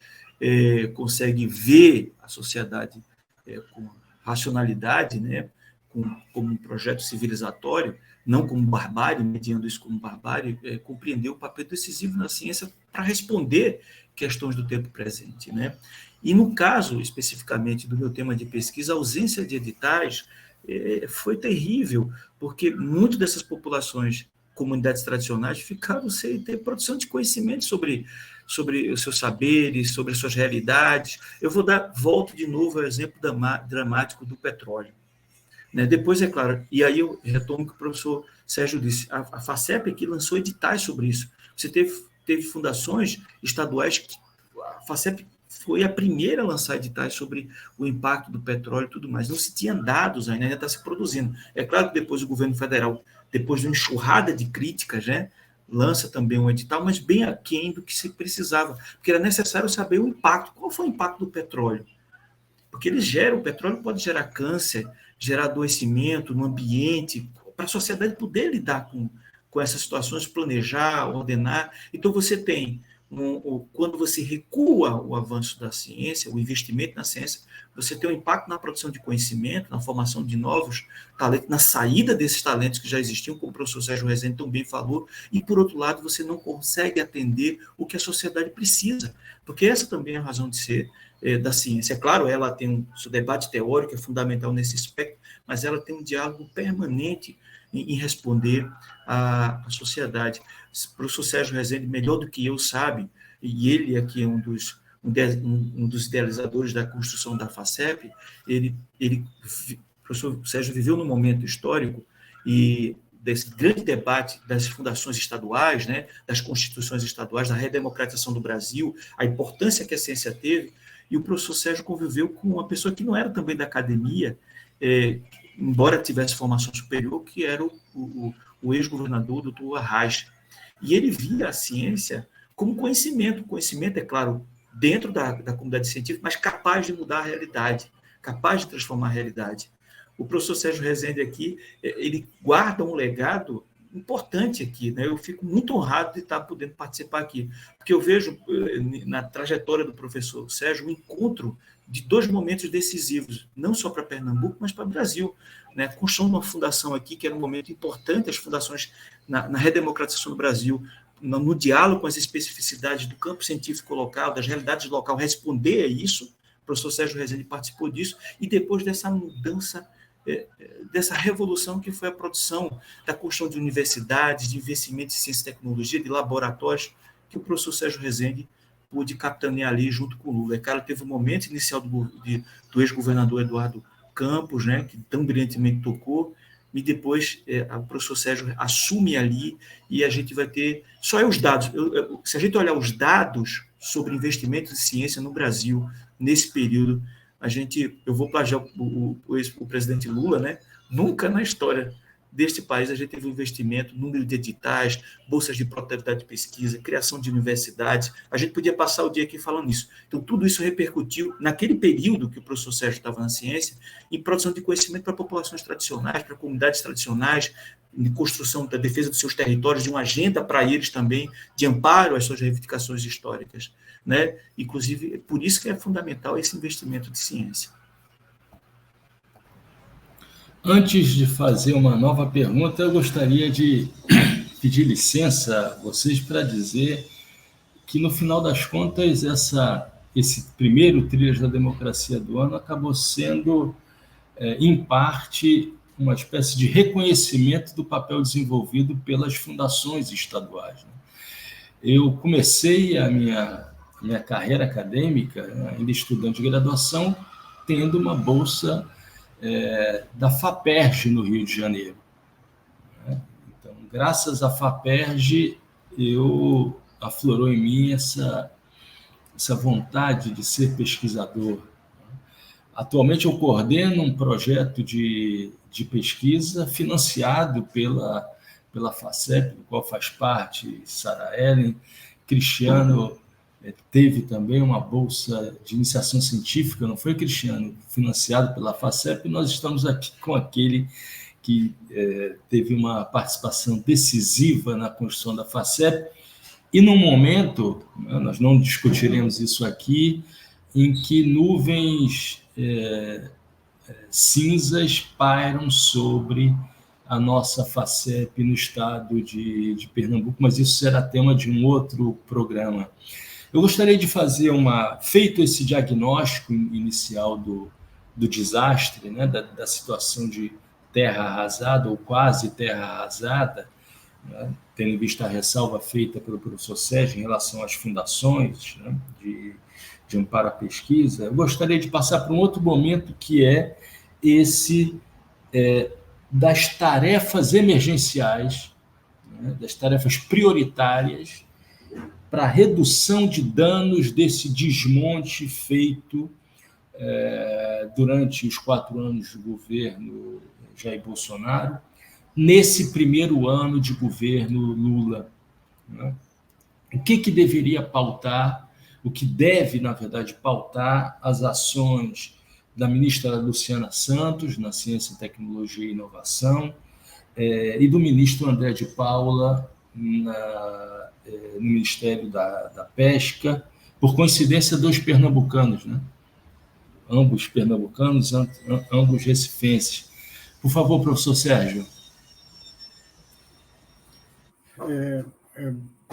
S3: consegue ver a sociedade com racionalidade, né? Como um projeto civilizatório, não como barbárie, mediando isso como barbárie, compreender o papel decisivo na ciência para responder questões do tempo presente, né? E no caso, especificamente, do meu tema de pesquisa, a ausência de editais foi terrível, porque muitas dessas populações, comunidades tradicionais, ficaram sem ter produção de conhecimento sobre os seus saberes, sobre as suas realidades. Eu volto de novo ao exemplo dramático do petróleo. Né? Depois, é claro, e aí eu retomo o que o professor Sérgio disse, a FACEP aqui lançou editais sobre isso. Você teve fundações estaduais que a FACEP foi a primeira a lançar editais sobre o impacto do petróleo e tudo mais. Não se tinha dados ainda está se produzindo. É claro que depois o governo federal, depois de uma enxurrada de críticas, né, lança também um edital, mas bem aquém do que se precisava, porque era necessário saber o impacto. Qual foi o impacto do petróleo? Porque o petróleo pode gerar câncer, gerar adoecimento no ambiente, para a sociedade poder lidar com essas situações, planejar, ordenar. Então, você tem, quando você recua o avanço da ciência, o investimento na ciência, você tem um impacto na produção de conhecimento, na formação de novos talentos, na saída desses talentos que já existiam, como o professor Sérgio Rezende também falou, e, por outro lado, você não consegue atender o que a sociedade precisa, porque essa também é a razão de ser da ciência. É claro, ela tem seu debate teórico, é fundamental nesse aspecto, mas ela tem um diálogo permanente em responder à sociedade. O professor Sérgio Rezende, melhor do que eu, sabe, e ele aqui é um dos idealizadores da construção da FACEP, o professor Sérgio viveu num momento histórico e desse grande debate das fundações estaduais, né, das constituições estaduais, da redemocratização do Brasil, a importância que a ciência teve, e o professor Sérgio conviveu com uma pessoa que não era também da academia, embora tivesse formação superior, que era o ex-governador, doutor Arraes. E ele via a ciência como conhecimento. Conhecimento, é claro, dentro da comunidade científica, mas capaz de mudar a realidade, capaz de transformar a realidade. O professor Sérgio Rezende aqui, ele guarda um legado importante aqui, né? Eu fico muito honrado de estar podendo participar aqui, porque eu vejo na trajetória do professor Sérgio um encontro de dois momentos decisivos, não só para Pernambuco, mas para o Brasil, né? Construindo uma fundação aqui, que era um momento importante, as fundações na redemocratização do Brasil, no diálogo com as especificidades do campo científico local, das realidades local, responder a isso. O professor Sérgio Rezende participou disso, e depois dessa mudança, dessa revolução que foi a produção da construção de universidades, de investimentos em ciência e tecnologia, de laboratórios, que o professor Sérgio Rezende pôde capitanear ali junto com o Lula. Cara, teve um momento inicial do ex-governador Eduardo Campos, né, que tão brilhantemente tocou, e depois o professor Sérgio assume ali, e a gente vai ter só os dados. Se a gente olhar os dados sobre investimentos em ciência no Brasil nesse período, eu vou plagiar o presidente Lula, né? Nunca na história deste país, a gente teve um investimento, número de editais, bolsas de produtividade de pesquisa, criação de universidades. A gente podia passar o dia aqui falando isso. Então, tudo isso repercutiu, naquele período que o professor Sérgio estava na ciência, em produção de conhecimento para populações tradicionais, para comunidades tradicionais, de construção da defesa dos seus territórios, de uma agenda para eles também, de amparo às suas reivindicações históricas, né? Inclusive, por isso que é fundamental esse investimento de ciência.
S1: Antes de fazer uma nova pergunta, eu gostaria de pedir licença a vocês para dizer que, no final das contas, esse primeiro Trilhas da Democracia do ano acabou sendo, em parte, uma espécie de reconhecimento do papel desenvolvido pelas fundações estaduais. Eu comecei a minha carreira acadêmica, ainda estudante de graduação, tendo uma bolsa da FAPERJ no Rio de Janeiro. Então, graças à FAPERJ, aflorou em mim essa vontade de ser pesquisador. Atualmente, eu coordeno um projeto de pesquisa financiado pela FACEP, do qual faz parte Sara Ellen. Cristiano teve também uma bolsa de iniciação científica, não foi, Cristiano? Financiado pela FACEP, e nós estamos aqui com aquele que teve uma participação decisiva na construção da FACEP, e num momento, nós não discutiremos isso aqui, em que nuvens cinzas pairam sobre a nossa FACEP no estado de Pernambuco, mas isso será tema de um outro programa. Eu gostaria de fazer feito esse diagnóstico inicial do desastre, né, da situação de terra arrasada ou quase terra arrasada, né, tendo em vista a ressalva feita pelo professor Sérgio em relação às fundações, né, de amparo à pesquisa. Eu gostaria de passar para um outro momento, que é esse das tarefas emergenciais, né, das tarefas prioritárias para a redução de danos desse desmonte feito durante os 4 anos de governo Jair Bolsonaro, nesse primeiro ano de governo Lula, né? O que deveria pautar, o que deve, na verdade, pautar as ações da ministra Luciana Santos, na Ciência, Tecnologia e Inovação, e do ministro André de Paula, no Ministério da Pesca, por coincidência, 2 pernambucanos, né? Ambos pernambucanos, ambos recifenses. Por favor, professor Sérgio.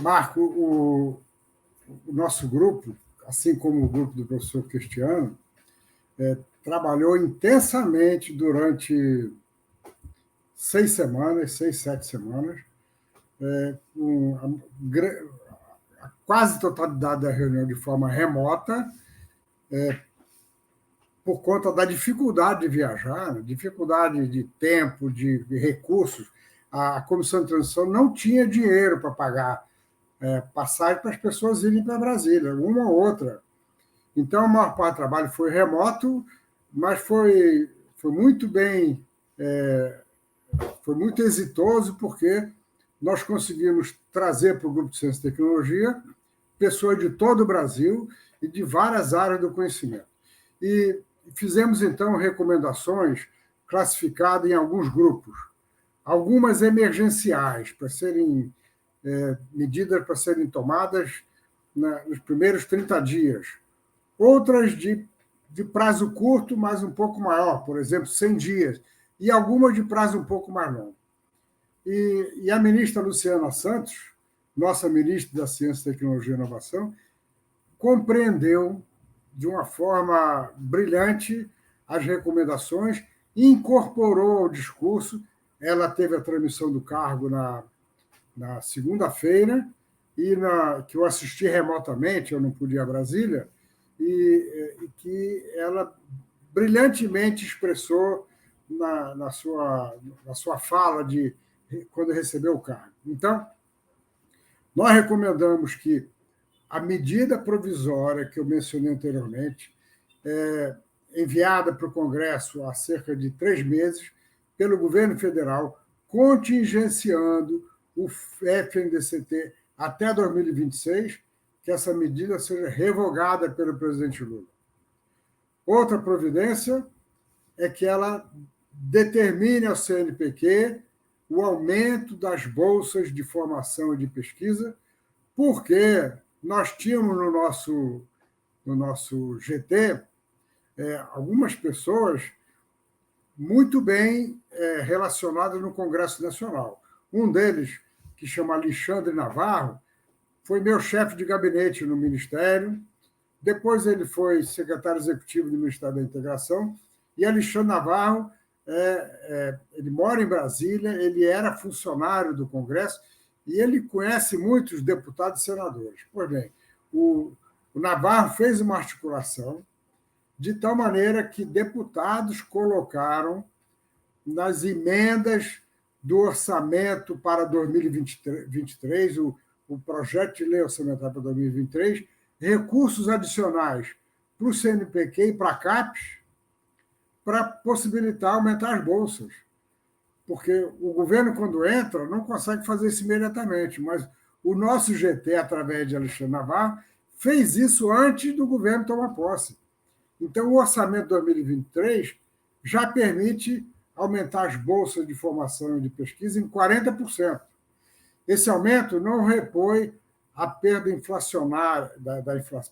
S2: Marco, o nosso grupo, assim como o grupo do professor Cristiano, trabalhou intensamente durante 6 semanas, 6, 7 semanas, com a quase totalidade da reunião de forma remota, por conta da dificuldade de viajar, dificuldade de tempo, de recursos. A Comissão de Transição não tinha dinheiro para pagar passagem para as pessoas irem para Brasília, uma ou outra. Então, a maior parte do trabalho foi remoto, mas foi muito bem, foi muito exitoso, porque nós conseguimos trazer para o Grupo de Ciência e Tecnologia pessoas de todo o Brasil e de várias áreas do conhecimento. E fizemos, então, recomendações classificadas em alguns grupos, algumas emergenciais, para serem medidas para serem tomadas nos primeiros 30 dias, outras de prazo curto, mas um pouco maior, por exemplo, 100 dias, e algumas de prazo um pouco mais longo. E a ministra Luciana Santos, nossa ministra da Ciência, Tecnologia e Inovação, compreendeu de uma forma brilhante as recomendações e incorporou ao discurso. Ela teve a transmissão do cargo na segunda-feira, que eu assisti remotamente, eu não pude ir a Brasília, e que ela brilhantemente expressou na sua fala quando recebeu o cargo. Então, nós recomendamos que a medida provisória que eu mencionei anteriormente, enviada para o Congresso há cerca de 3 meses, pelo governo federal, contingenciando o FNDCT até 2026, que essa medida seja revogada pelo presidente Lula. Outra providência é que ela determine ao CNPq o aumento das bolsas de formação e de pesquisa, porque nós tínhamos no nosso GT algumas pessoas muito bem relacionadas no Congresso Nacional. Um deles, que chama Alexandre Navarro, foi meu chefe de gabinete no Ministério, depois ele foi secretário executivo do Ministério da Integração, e Alexandre Navarro, ele mora em Brasília, ele era funcionário do Congresso, e ele conhece muitos deputados e senadores. Pois bem, o Navarro fez uma articulação de tal maneira que deputados colocaram nas emendas do orçamento para 2023, o projeto de lei orçamentária para 2023, recursos adicionais para o CNPq e para a CAPES, para possibilitar aumentar as bolsas. Porque o governo, quando entra, não consegue fazer isso imediatamente, mas o nosso GT, através de Alexandre Navarro, fez isso antes do governo tomar posse. Então, o orçamento de 2023 já permite aumentar as bolsas de formação e de pesquisa em 40%. Esse aumento não repõe a perda inflacionária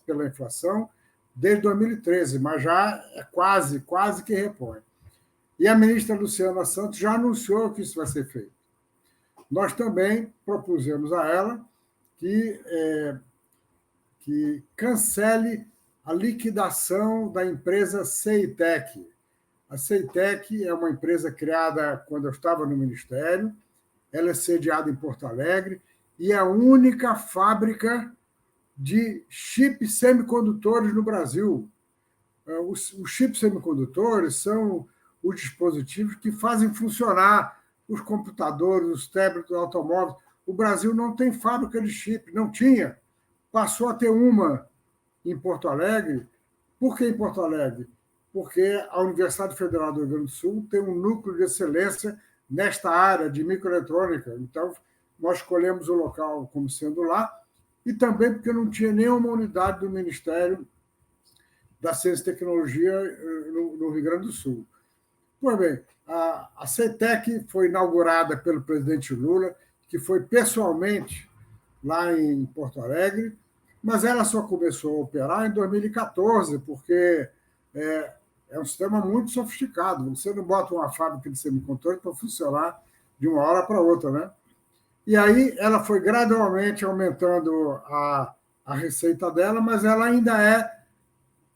S2: pela inflação desde 2013, mas já é quase que repõe. E a ministra Luciana Santos já anunciou que isso vai ser feito. Nós também propusemos a ela que cancele a liquidação da empresa CEITEC. A CEITEC é uma empresa criada quando eu estava no Ministério, ela é sediada em Porto Alegre e é a única fábrica de chips semicondutores no Brasil. Os chips semicondutores são os dispositivos que fazem funcionar os computadores, os tablets, os automóveis. O Brasil não tem fábrica de chip, não tinha. Passou a ter uma em Porto Alegre. Por que em Porto Alegre? Porque a Universidade Federal do Rio Grande do Sul tem um núcleo de excelência nesta área de microeletrônica. Então, nós escolhemos o local como sendo lá, e também porque não tinha nenhuma unidade do Ministério da Ciência e Tecnologia no Rio Grande do Sul. Pois bem, a CEITEC foi inaugurada pelo presidente Lula, que foi pessoalmente lá em Porto Alegre, mas ela só começou a operar em 2014, porque é um sistema muito sofisticado. Você não bota uma fábrica de semicondutores para funcionar de uma hora para outra, né? E aí ela foi gradualmente aumentando a receita dela, mas ela ainda é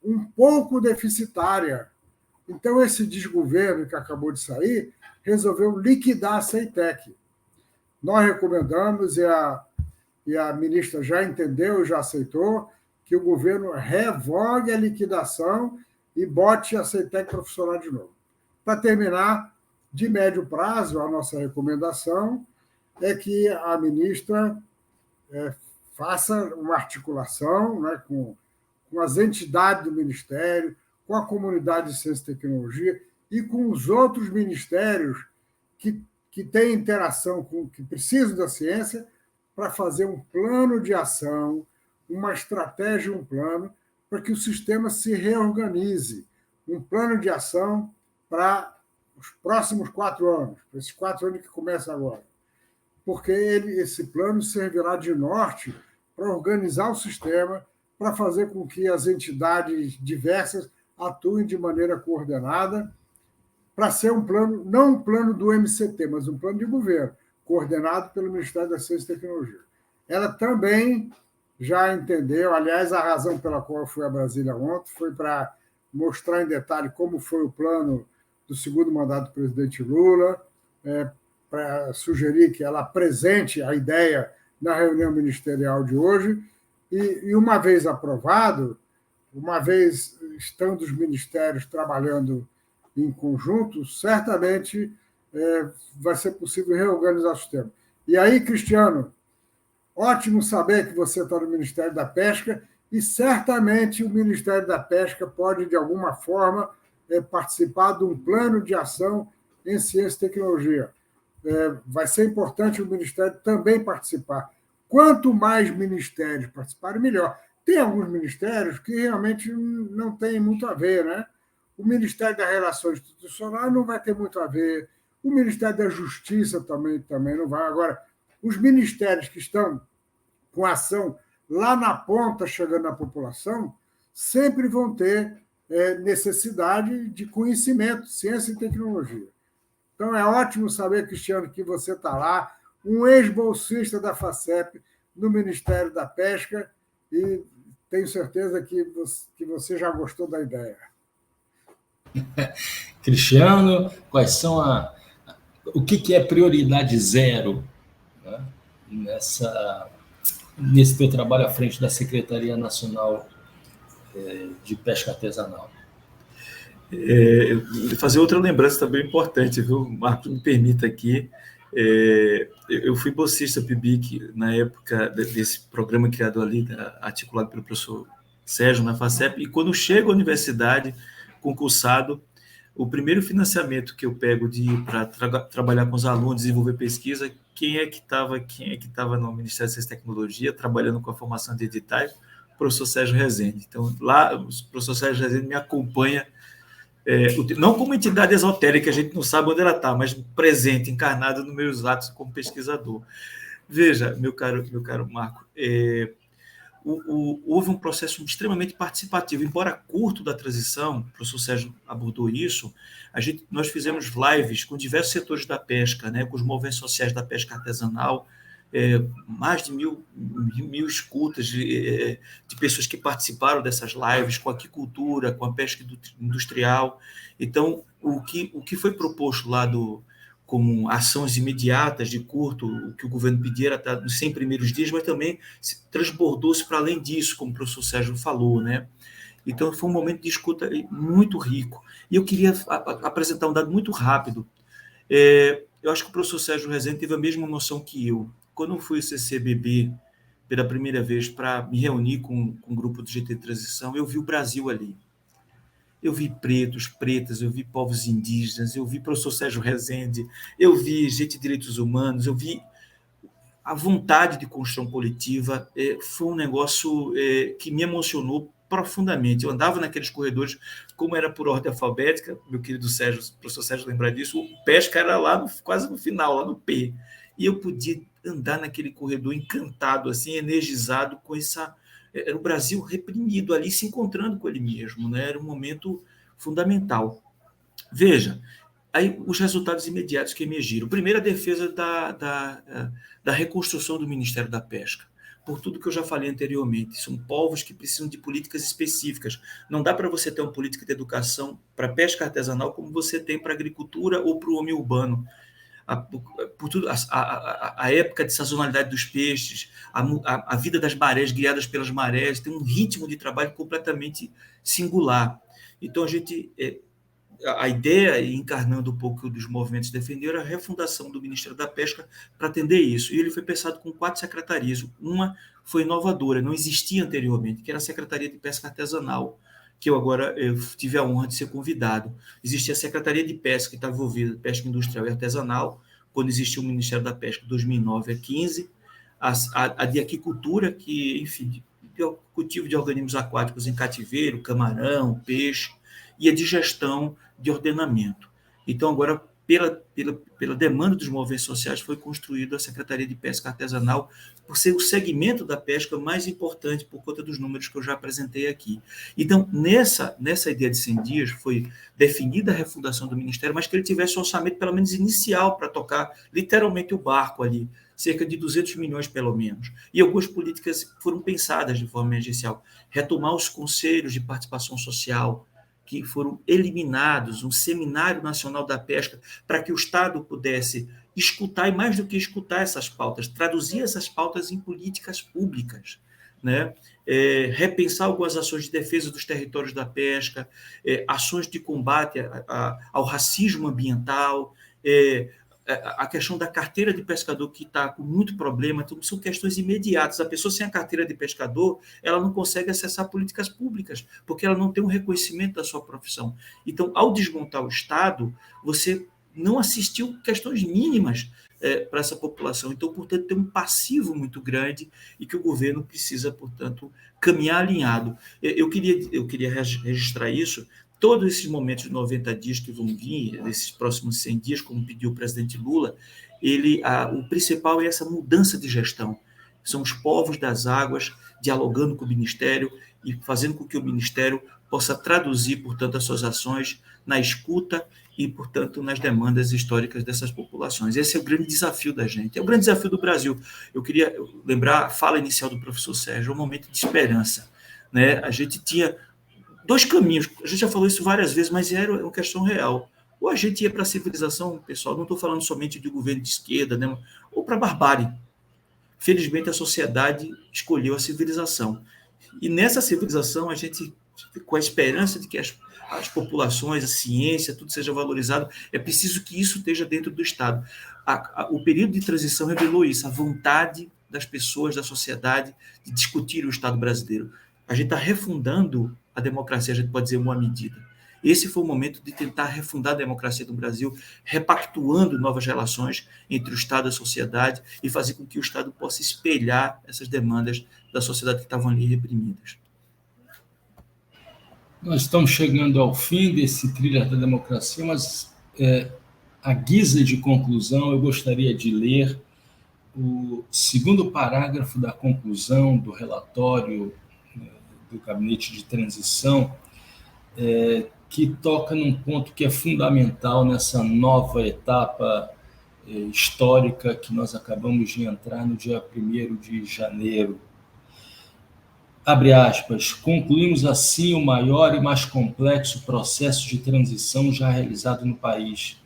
S2: um pouco deficitária. Então, esse desgoverno que acabou de sair resolveu liquidar a CEITEC. Nós recomendamos, e a ministra já entendeu, já aceitou, que o governo revogue a liquidação e bote a CEITEC para funcionar de novo. Para terminar, de médio prazo, a nossa recomendação é que a ministra faça uma articulação, né, com as entidades do Ministério, com a comunidade de ciência e tecnologia e com os outros ministérios que têm interação, que precisam da ciência, para fazer um plano de ação, uma estratégia, um plano, para que o sistema se reorganize. Um plano de ação para os próximos 4 anos, para esses 4 anos que começam agora. Porque esse plano servirá de norte para organizar o sistema, para fazer com que as entidades diversas atuem de maneira coordenada, para ser um plano, não um plano do MCT, mas um plano de governo, coordenado pelo Ministério da Ciência e Tecnologia. Ela também já entendeu, aliás, a razão pela qual eu fui a Brasília ontem foi para mostrar em detalhe como foi o plano do segundo mandato do presidente Lula, para sugerir que ela apresente a ideia na reunião ministerial de hoje, e uma vez aprovado, uma vez estando os ministérios trabalhando em conjunto, certamente vai ser possível reorganizar o sistema. E aí, Cristiano, ótimo saber que você está no Ministério da Pesca, e certamente o Ministério da Pesca pode, de alguma forma, participar de um plano de ação em ciência e tecnologia. vai ser importante o Ministério também participar. Quanto mais ministérios participarem, melhor. Tem alguns ministérios que realmente não têm muito a ver, né? O Ministério das Relações Institucionais não vai ter muito a ver, o Ministério da Justiça também não vai. Agora, os ministérios que estão com ação lá na ponta, chegando na população, sempre vão ter necessidade de conhecimento, ciência e tecnologia. Então, é ótimo saber, Cristiano, que você está lá, um ex-bolsista da FACEP, no Ministério da Pesca, e tenho certeza que você já gostou da ideia.
S1: Cristiano, quais são o que é prioridade zero, né, nesse teu trabalho à frente da Secretaria Nacional de Pesca Artesanal?
S3: Fazer outra lembrança também importante, viu? Marco, me permita aqui. Eu fui bolsista PIBIC na época desse programa criado ali, articulado pelo professor Sérgio na FACEP, e quando chego à universidade, concursado, o primeiro financiamento que eu pego para trabalhar com os alunos, desenvolver pesquisa, quem é que estava no Ministério da Ciência e Tecnologia, trabalhando com a formação de editais? O professor Sérgio Rezende. Então, lá, o professor Sérgio Rezende me acompanha, não como entidade esotérica, a gente não sabe onde ela está, mas presente, encarnado nos meus atos como pesquisador. Veja, meu caro Marco, houve um processo extremamente participativo, embora curto da transição, o professor Sérgio abordou isso, nós fizemos lives com diversos setores da pesca, né, com os movimentos sociais da pesca artesanal, mais de mil escutas de pessoas que participaram dessas lives, com a aquicultura, com a pesca industrial. Então, o que foi proposto lá como ações imediatas de curto, o que o governo pedia era nos 100 primeiros dias, mas também transbordou-se para além disso, como o professor Sérgio falou, né? Então, foi um momento de escuta muito rico. E eu queria apresentar um dado muito rápido. Eu acho que o professor Sérgio Rezende teve a mesma noção que eu. Quando eu fui ao CCBB pela primeira vez para me reunir com um grupo do GT de Transição, eu vi o Brasil ali. Eu vi pretos, pretas, eu vi povos indígenas, eu vi o professor Sérgio Rezende, eu vi gente de direitos humanos, eu vi a vontade de construção coletiva. Foi um negócio que me emocionou profundamente. Eu andava naqueles corredores, como era por ordem alfabética, meu querido Sérgio, o professor Sérgio lembrar disso, o pesca era lá quase no final, lá no P. E eu podia andar naquele corredor encantado, assim, energizado com essa... Era o Brasil reprimido ali, se encontrando com ele mesmo, né? Era um momento fundamental. Veja, aí os resultados imediatos que emergiram. Primeiro, a defesa da reconstrução do Ministério da Pesca. Por tudo que eu já falei anteriormente, são povos que precisam de políticas específicas. Não dá para você ter uma política de educação para pesca artesanal como você tem para a agricultura ou para o homem urbano. Por tudo, a época de sazonalidade dos peixes, a vida das marés, guiadas pelas marés, tem um ritmo de trabalho completamente singular. Então, a ideia, encarnando um pouco dos movimentos defenderam, a refundação do Ministério da Pesca para atender isso. E ele foi pensado com 4 secretarias. Uma foi inovadora, não existia anteriormente, que era a Secretaria de Pesca Artesanal, que eu tive a honra de ser convidado. Existia a Secretaria de Pesca, que estava envolvida, Pesca Industrial e Artesanal, quando existiu o Ministério da Pesca, de 2009 a 2015, a de Aquicultura, que, enfim, cultivo de organismos aquáticos em cativeiro, camarão, peixe, e a de Gestão de Ordenamento. Então, agora, pela demanda dos movimentos sociais, foi construída a Secretaria de Pesca Artesanal, por ser o segmento da pesca mais importante, por conta dos números que eu já apresentei aqui. Então, nessa ideia de 100 dias, foi definida a refundação do Ministério, mas que ele tivesse um orçamento, pelo menos inicial, para tocar literalmente o barco ali, cerca de 200 milhões, pelo menos. E algumas políticas foram pensadas de forma emergencial. Retomar os conselhos de participação social, que foram eliminados, um Seminário Nacional da Pesca, para que o Estado pudesse escutar, e mais do que escutar essas pautas, traduzir essas pautas em políticas públicas, né? Repensar algumas ações de defesa dos territórios da pesca, ações de combate ao racismo ambiental, a questão da carteira de pescador, que está com muito problema. Então, são questões imediatas. A pessoa sem a carteira de pescador, ela não consegue acessar políticas públicas, porque ela não tem um reconhecimento da sua profissão. Então, ao desmontar o Estado, você não assistiu questões mínimas para essa população. Então, portanto, tem um passivo muito grande e que o governo precisa, portanto, caminhar alinhado. Eu queria registrar isso. Todos esses momentos de 90 dias que vão vir, nesses próximos 100 dias, como pediu o presidente Lula, o principal é essa mudança de gestão. São os povos das águas dialogando com o Ministério e fazendo com que o Ministério possa traduzir, portanto, as suas ações na escuta e, portanto, nas demandas históricas dessas populações. Esse é o grande desafio da gente, é o grande desafio do Brasil. Eu queria lembrar a fala inicial do professor Sérgio, um momento de esperança, né? A gente tinha 2 caminhos, a gente já falou isso várias vezes, mas era uma questão real. Ou a gente ia para a civilização, pessoal, não estou falando somente de governo de esquerda, né? Ou para a barbárie. Felizmente, a sociedade escolheu a civilização. E nessa civilização, a gente, com a esperança de que as populações, a ciência, tudo seja valorizado, é preciso que isso esteja dentro do Estado. O período de transição revelou isso, a vontade das pessoas, da sociedade, de discutir o Estado brasileiro. A gente está refundando a democracia, a gente pode dizer, uma medida. Esse foi o momento de tentar refundar a democracia do Brasil, repactuando novas relações entre o Estado e a sociedade e fazer com que o Estado possa espelhar essas demandas da sociedade que estavam ali reprimidas.
S1: Nós estamos chegando ao fim desse thriller da democracia, mas à guisa de conclusão, eu gostaria de ler o 2º parágrafo da conclusão do relatório do Gabinete de Transição, que toca num ponto que é fundamental nessa nova etapa histórica que nós acabamos de entrar no dia 1º de janeiro. Abre aspas, concluímos assim o maior e mais complexo processo de transição já realizado no país,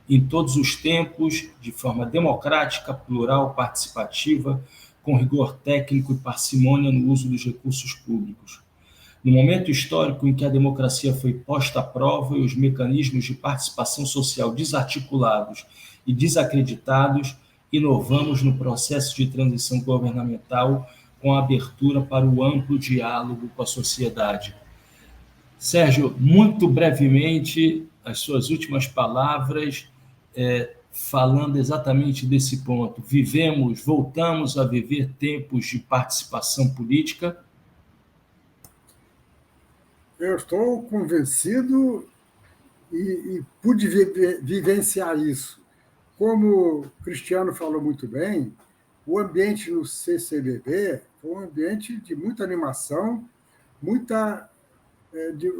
S1: em todos os tempos, de forma democrática, plural, participativa, com rigor técnico e parcimônia no uso dos recursos públicos. No momento histórico em que a democracia foi posta à prova e os mecanismos de participação social desarticulados e desacreditados, inovamos no processo de transição governamental com a abertura para o amplo diálogo com a sociedade. Sérgio, muito brevemente, as suas últimas palavras, falando exatamente desse ponto. Voltamos a viver tempos de participação política?
S2: Eu estou convencido e pude vivenciar isso. Como o Cristiano falou muito bem, o ambiente no CCBB foi um ambiente de muita animação, muita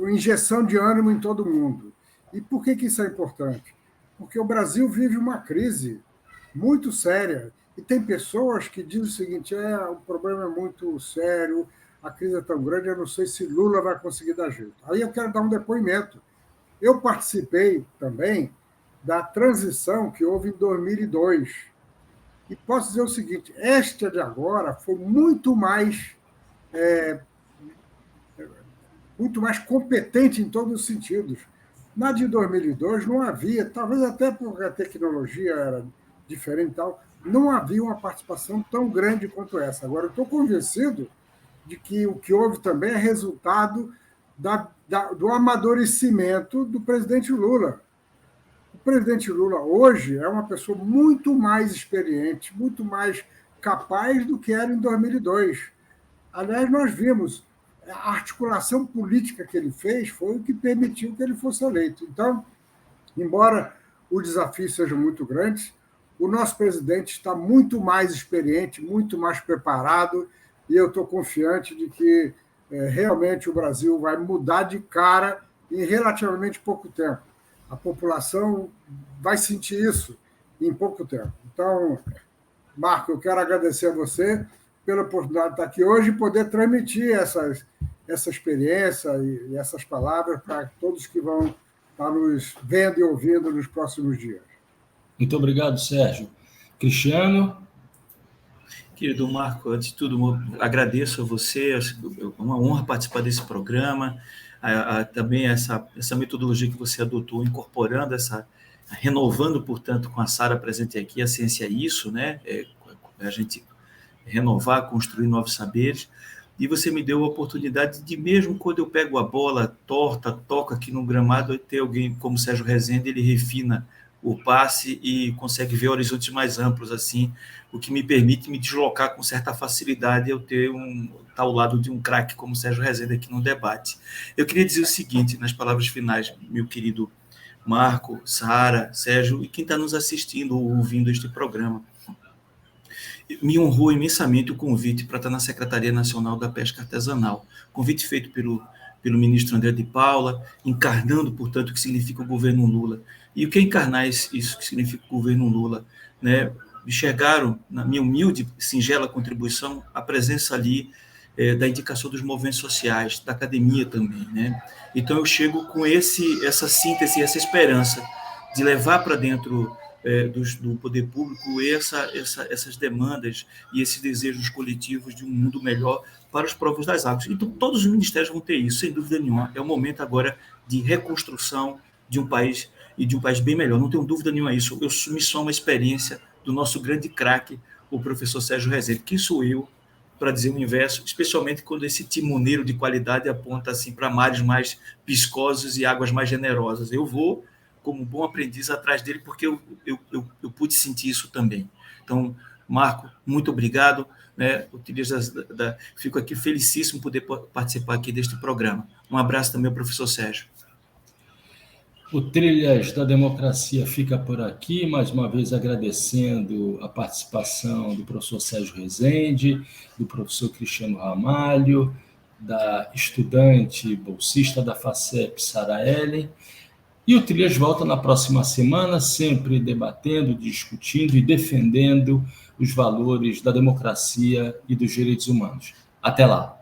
S2: injeção de ânimo em todo mundo. E por que isso é importante? Porque o Brasil vive uma crise muito séria. E tem pessoas que dizem o seguinte, o problema é muito sério, a crise é tão grande, eu não sei se Lula vai conseguir dar jeito. Aí eu quero dar um depoimento. Eu participei também da transição que houve em 2002. E posso dizer o seguinte, esta de agora foi muito mais competente em todos os sentidos. Na de 2002 não havia, talvez até porque a tecnologia era diferente e tal, não havia uma participação tão grande quanto essa. Agora, eu estou convencido de que o que houve também é resultado do amadurecimento do presidente Lula. O presidente Lula hoje é uma pessoa muito mais experiente, muito mais capaz do que era em 2002. Aliás, nós vimos a articulação política que ele fez foi o que permitiu que ele fosse eleito. Então, embora o desafio seja muito grande, o nosso presidente está muito mais experiente, muito mais preparado, e eu estou confiante de que realmente o Brasil vai mudar de cara em relativamente pouco tempo. A população vai sentir isso em pouco tempo. Então, Marco, eu quero agradecer a você pela oportunidade de estar aqui hoje e poder transmitir essa experiência e essas palavras para todos que vão estar nos vendo e ouvindo nos próximos dias.
S1: Muito obrigado, Sérgio. Cristiano?
S3: Querido Marco, antes de tudo, agradeço a você, é uma honra participar desse programa, também essa metodologia que você adotou, incorporando renovando, portanto, com a Sara presente aqui, a ciência é isso, né? A gente renovar, construir novos saberes, e você me deu a oportunidade de, mesmo quando eu pego a bola torta, toco aqui no gramado, ter alguém como Sérgio Rezende, ele refina o passe e consegue ver horizontes mais amplos, assim, o que me permite me deslocar com certa facilidade eu ter estar ao lado de um craque como Sérgio Rezende aqui no debate. Eu queria dizer o seguinte, nas palavras finais, meu querido Marco, Sara, Sérgio, e quem está nos assistindo ou ouvindo este programa. Me honrou imensamente o convite para estar na Secretaria Nacional da Pesca Artesanal. Convite feito pelo ministro André de Paula, encarnando, portanto, o que significa o governo Lula. E o que é encarnar isso que significa o governo Lula? Né? Enxergaram, na minha humilde, singela contribuição, a presença ali da indicação dos movimentos sociais, da academia também. Né? Então, eu chego com essa síntese, essa esperança de levar para dentro do poder público essas demandas e esses desejos coletivos de um mundo melhor para os povos das águas. Então, todos os ministérios vão ter isso, sem dúvida nenhuma. É o momento agora de reconstrução de um país e de um país bem melhor. Não tenho dúvida nenhuma isso. Eu me somo à experiência do nosso grande craque, o professor Sérgio Rezende. Quem sou eu para dizer o inverso, especialmente quando esse timoneiro de qualidade aponta assim, para mares mais piscosos e águas mais generosas. Eu vou, como bom aprendiz, atrás dele, porque eu pude sentir isso também. Então, Marco, muito obrigado. Né? Fico aqui felicíssimo poder participar aqui deste programa. Um abraço também ao professor Sérgio.
S1: O Trilhas da Democracia fica por aqui, mais uma vez agradecendo a participação do professor Sérgio Rezende, do professor Cristiano Ramalho, da estudante bolsista da FACEP, Sara Ellen. E o Trilhas volta na próxima semana, sempre debatendo, discutindo e defendendo os valores da democracia e dos direitos humanos. Até lá!